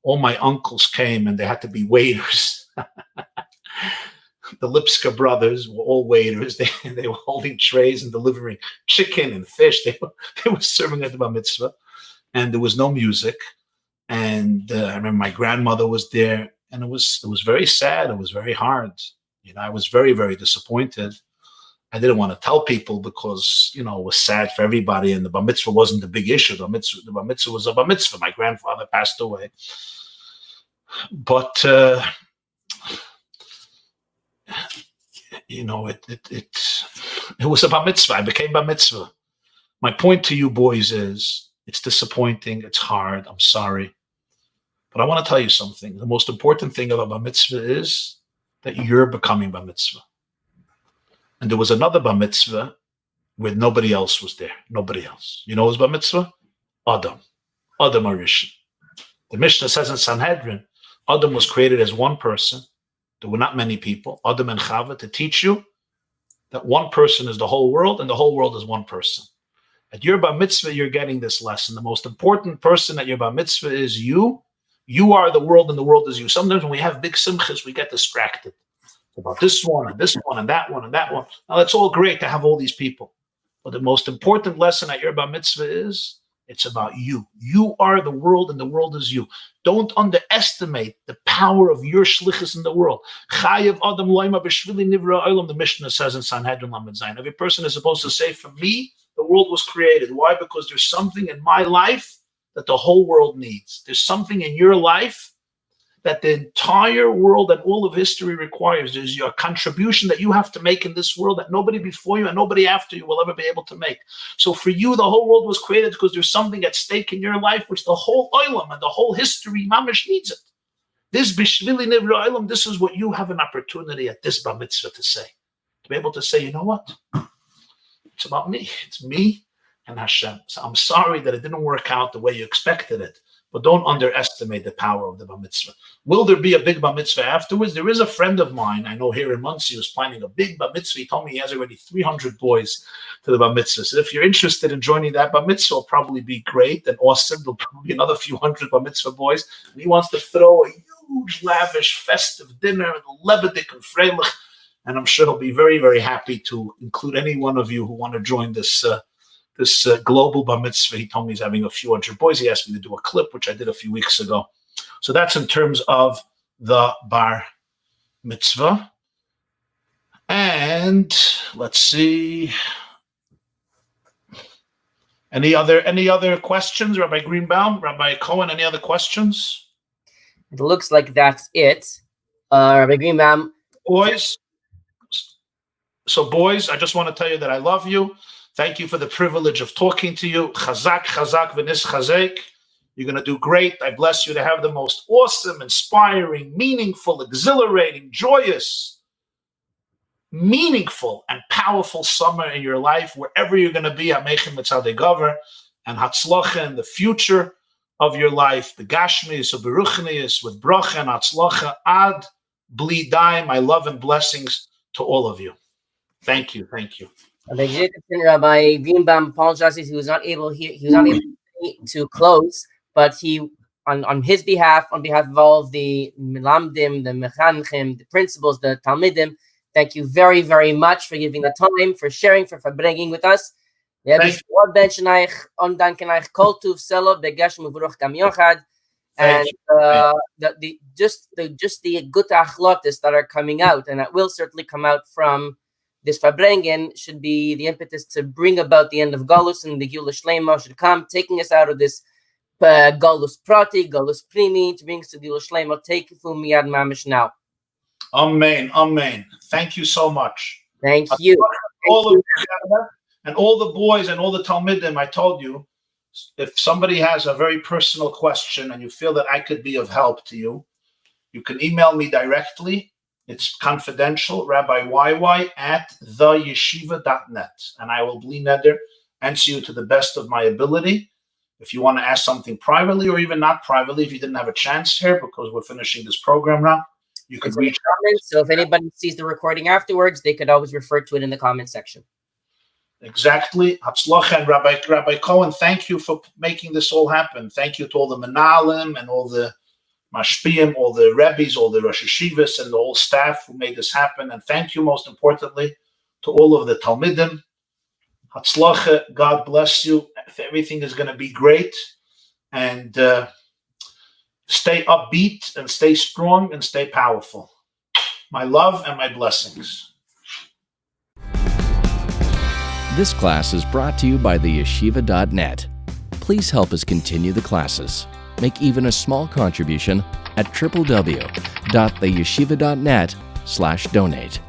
All my uncles came, and they had to be waiters. The Lipska brothers were all waiters. They were holding trays and delivering chicken and fish. They were serving at the Bar Mitzvah, and there was no music. And I remember my grandmother was there, and it was very sad. It was very hard. I was very, very disappointed. I didn't want to tell people because, it was sad for everybody, and the Bar Mitzvah wasn't the big issue. The Bar Mitzvah was a Bar Mitzvah. My grandfather passed away. But, it was a Bar Mitzvah. I became Bar Mitzvah. My point to you boys is, it's disappointing. It's hard. I'm sorry. But I want to tell you something. The most important thing about Bar Mitzvah is that you're becoming Bar Mitzvah. And there was another Bar Mitzvah where nobody else was there. Nobody else. You know what was Bar Mitzvah? Adam Arishan. The Mishnah says in Sanhedrin, Adam was created as one person. There were not many people, Adam and Chava, to teach you that one person is the whole world and the whole world is one person. At your Bar Mitzvah, you're getting this lesson. The most important person at your Bar Mitzvah is you. You are the world and the world is you. Sometimes when we have big simchas, we get distracted about this one and that one and that one. Now, it's all great to have all these people. But the most important lesson at your Bar Mitzvah is, it's about you. You are the world and the world is you. Don't underestimate the power of your shlichus in the world. Chayev Adam Loima B'Shvili Nivra Olam, the Mishnah says in Sanhedrin Lamed Zayin. Every person is supposed to say, for me, the world was created. Why? Because there's something in my life that the whole world needs. There's something in your life that the entire world and all of history requires is your contribution that you have to make in this world that nobody before you and nobody after you will ever be able to make. So for you, the whole world was created because there's something at stake in your life, which the whole olam and the whole history mamish needs it. This bishvili nivra olam, this is what you have an opportunity at this bar mitzvah to say. To be able to say, you know what? It's about me. It's me and Hashem. So I'm sorry that it didn't work out the way you expected it. But don't underestimate the power of the bar mitzvah. Will there be a big bar mitzvah afterwards? There is a friend of mine, I know here in Muncie, who's planning a big bar mitzvah. He told me he has already 300 boys to the bar mitzvah. So if you're interested in joining that bar mitzvah, it'll probably be great and awesome. There'll probably be another few hundred bar mitzvah boys. And he wants to throw a huge, lavish, festive dinner with Lebedik and Freilich. And I'm sure he'll be very, very happy to include any one of you who want to join this global bar mitzvah. He told me he's having a few hundred boys. He asked me to do a clip, which I did a few weeks ago. So that's in terms of the bar mitzvah. And let's see. Any other questions? Rabbi Greenbaum, Rabbi Cohen, any other questions? It looks like that's it. Rabbi Greenbaum. Boys, I just want to tell you that I love you. Thank you for the privilege of talking to you. Chazak, chazak, v'nis chazek. You're going to do great. I bless you to have the most awesome, inspiring, meaningful, exhilarating, joyous, meaningful, and powerful summer in your life, wherever you're going to be. Amechem mitzadei gaver and hatzlacha in the future of your life. The gashmis, the beruchnius, with bracha and hatzlacha ad bli dai. My love and blessings to all of you. Thank you. Thank you. Rabbi Jacobson, Rabbi Greenbaum apologizes he was not able to close, but he, on his behalf, on behalf of all of the Milamdim, the Mechanchim, the principals, the Talmidim, thank you very, very much for giving the time, for sharing, for bringing with us. And just the good achlokes that are coming out, and that will certainly come out from this Farbrengen, should be the impetus to bring about the end of Galus, and the Geulah Sheleima should come, taking us out of this Galus Prati, Galus Primi, to bring us to Geulah Sheleima. Take from Miyad Mamish now. Amen. Amen. Thank you so much. Thank you. And all the boys and all the Talmidim, I told you, if somebody has a very personal question and you feel that I could be of help to you, you can email me directly. It's confidential, Rabbi YY at theyeshiva.net. And I will answer you to the best of my ability. If you want to ask something privately or even not privately, if you didn't have a chance here because we're finishing this program now, you can reach out. So if anybody sees the recording afterwards, they could always refer to it in the comment section. Exactly. Hatzlacha and Rabbi Cohen, thank you for making this all happen. Thank you to all the Menalim and all the Mashpiyim, all the Rebbes, all the Rosh Hashivas, and the whole staff who made this happen. And thank you, most importantly, to all of the Talmidim. Hatzlacha, God bless you. Everything is going to be great. And stay upbeat and stay strong and stay powerful. My love and my blessings. This class is brought to you by theyeshiva.net. Please help us continue the classes. Make even a small contribution at www.theyeshiva.net/donate.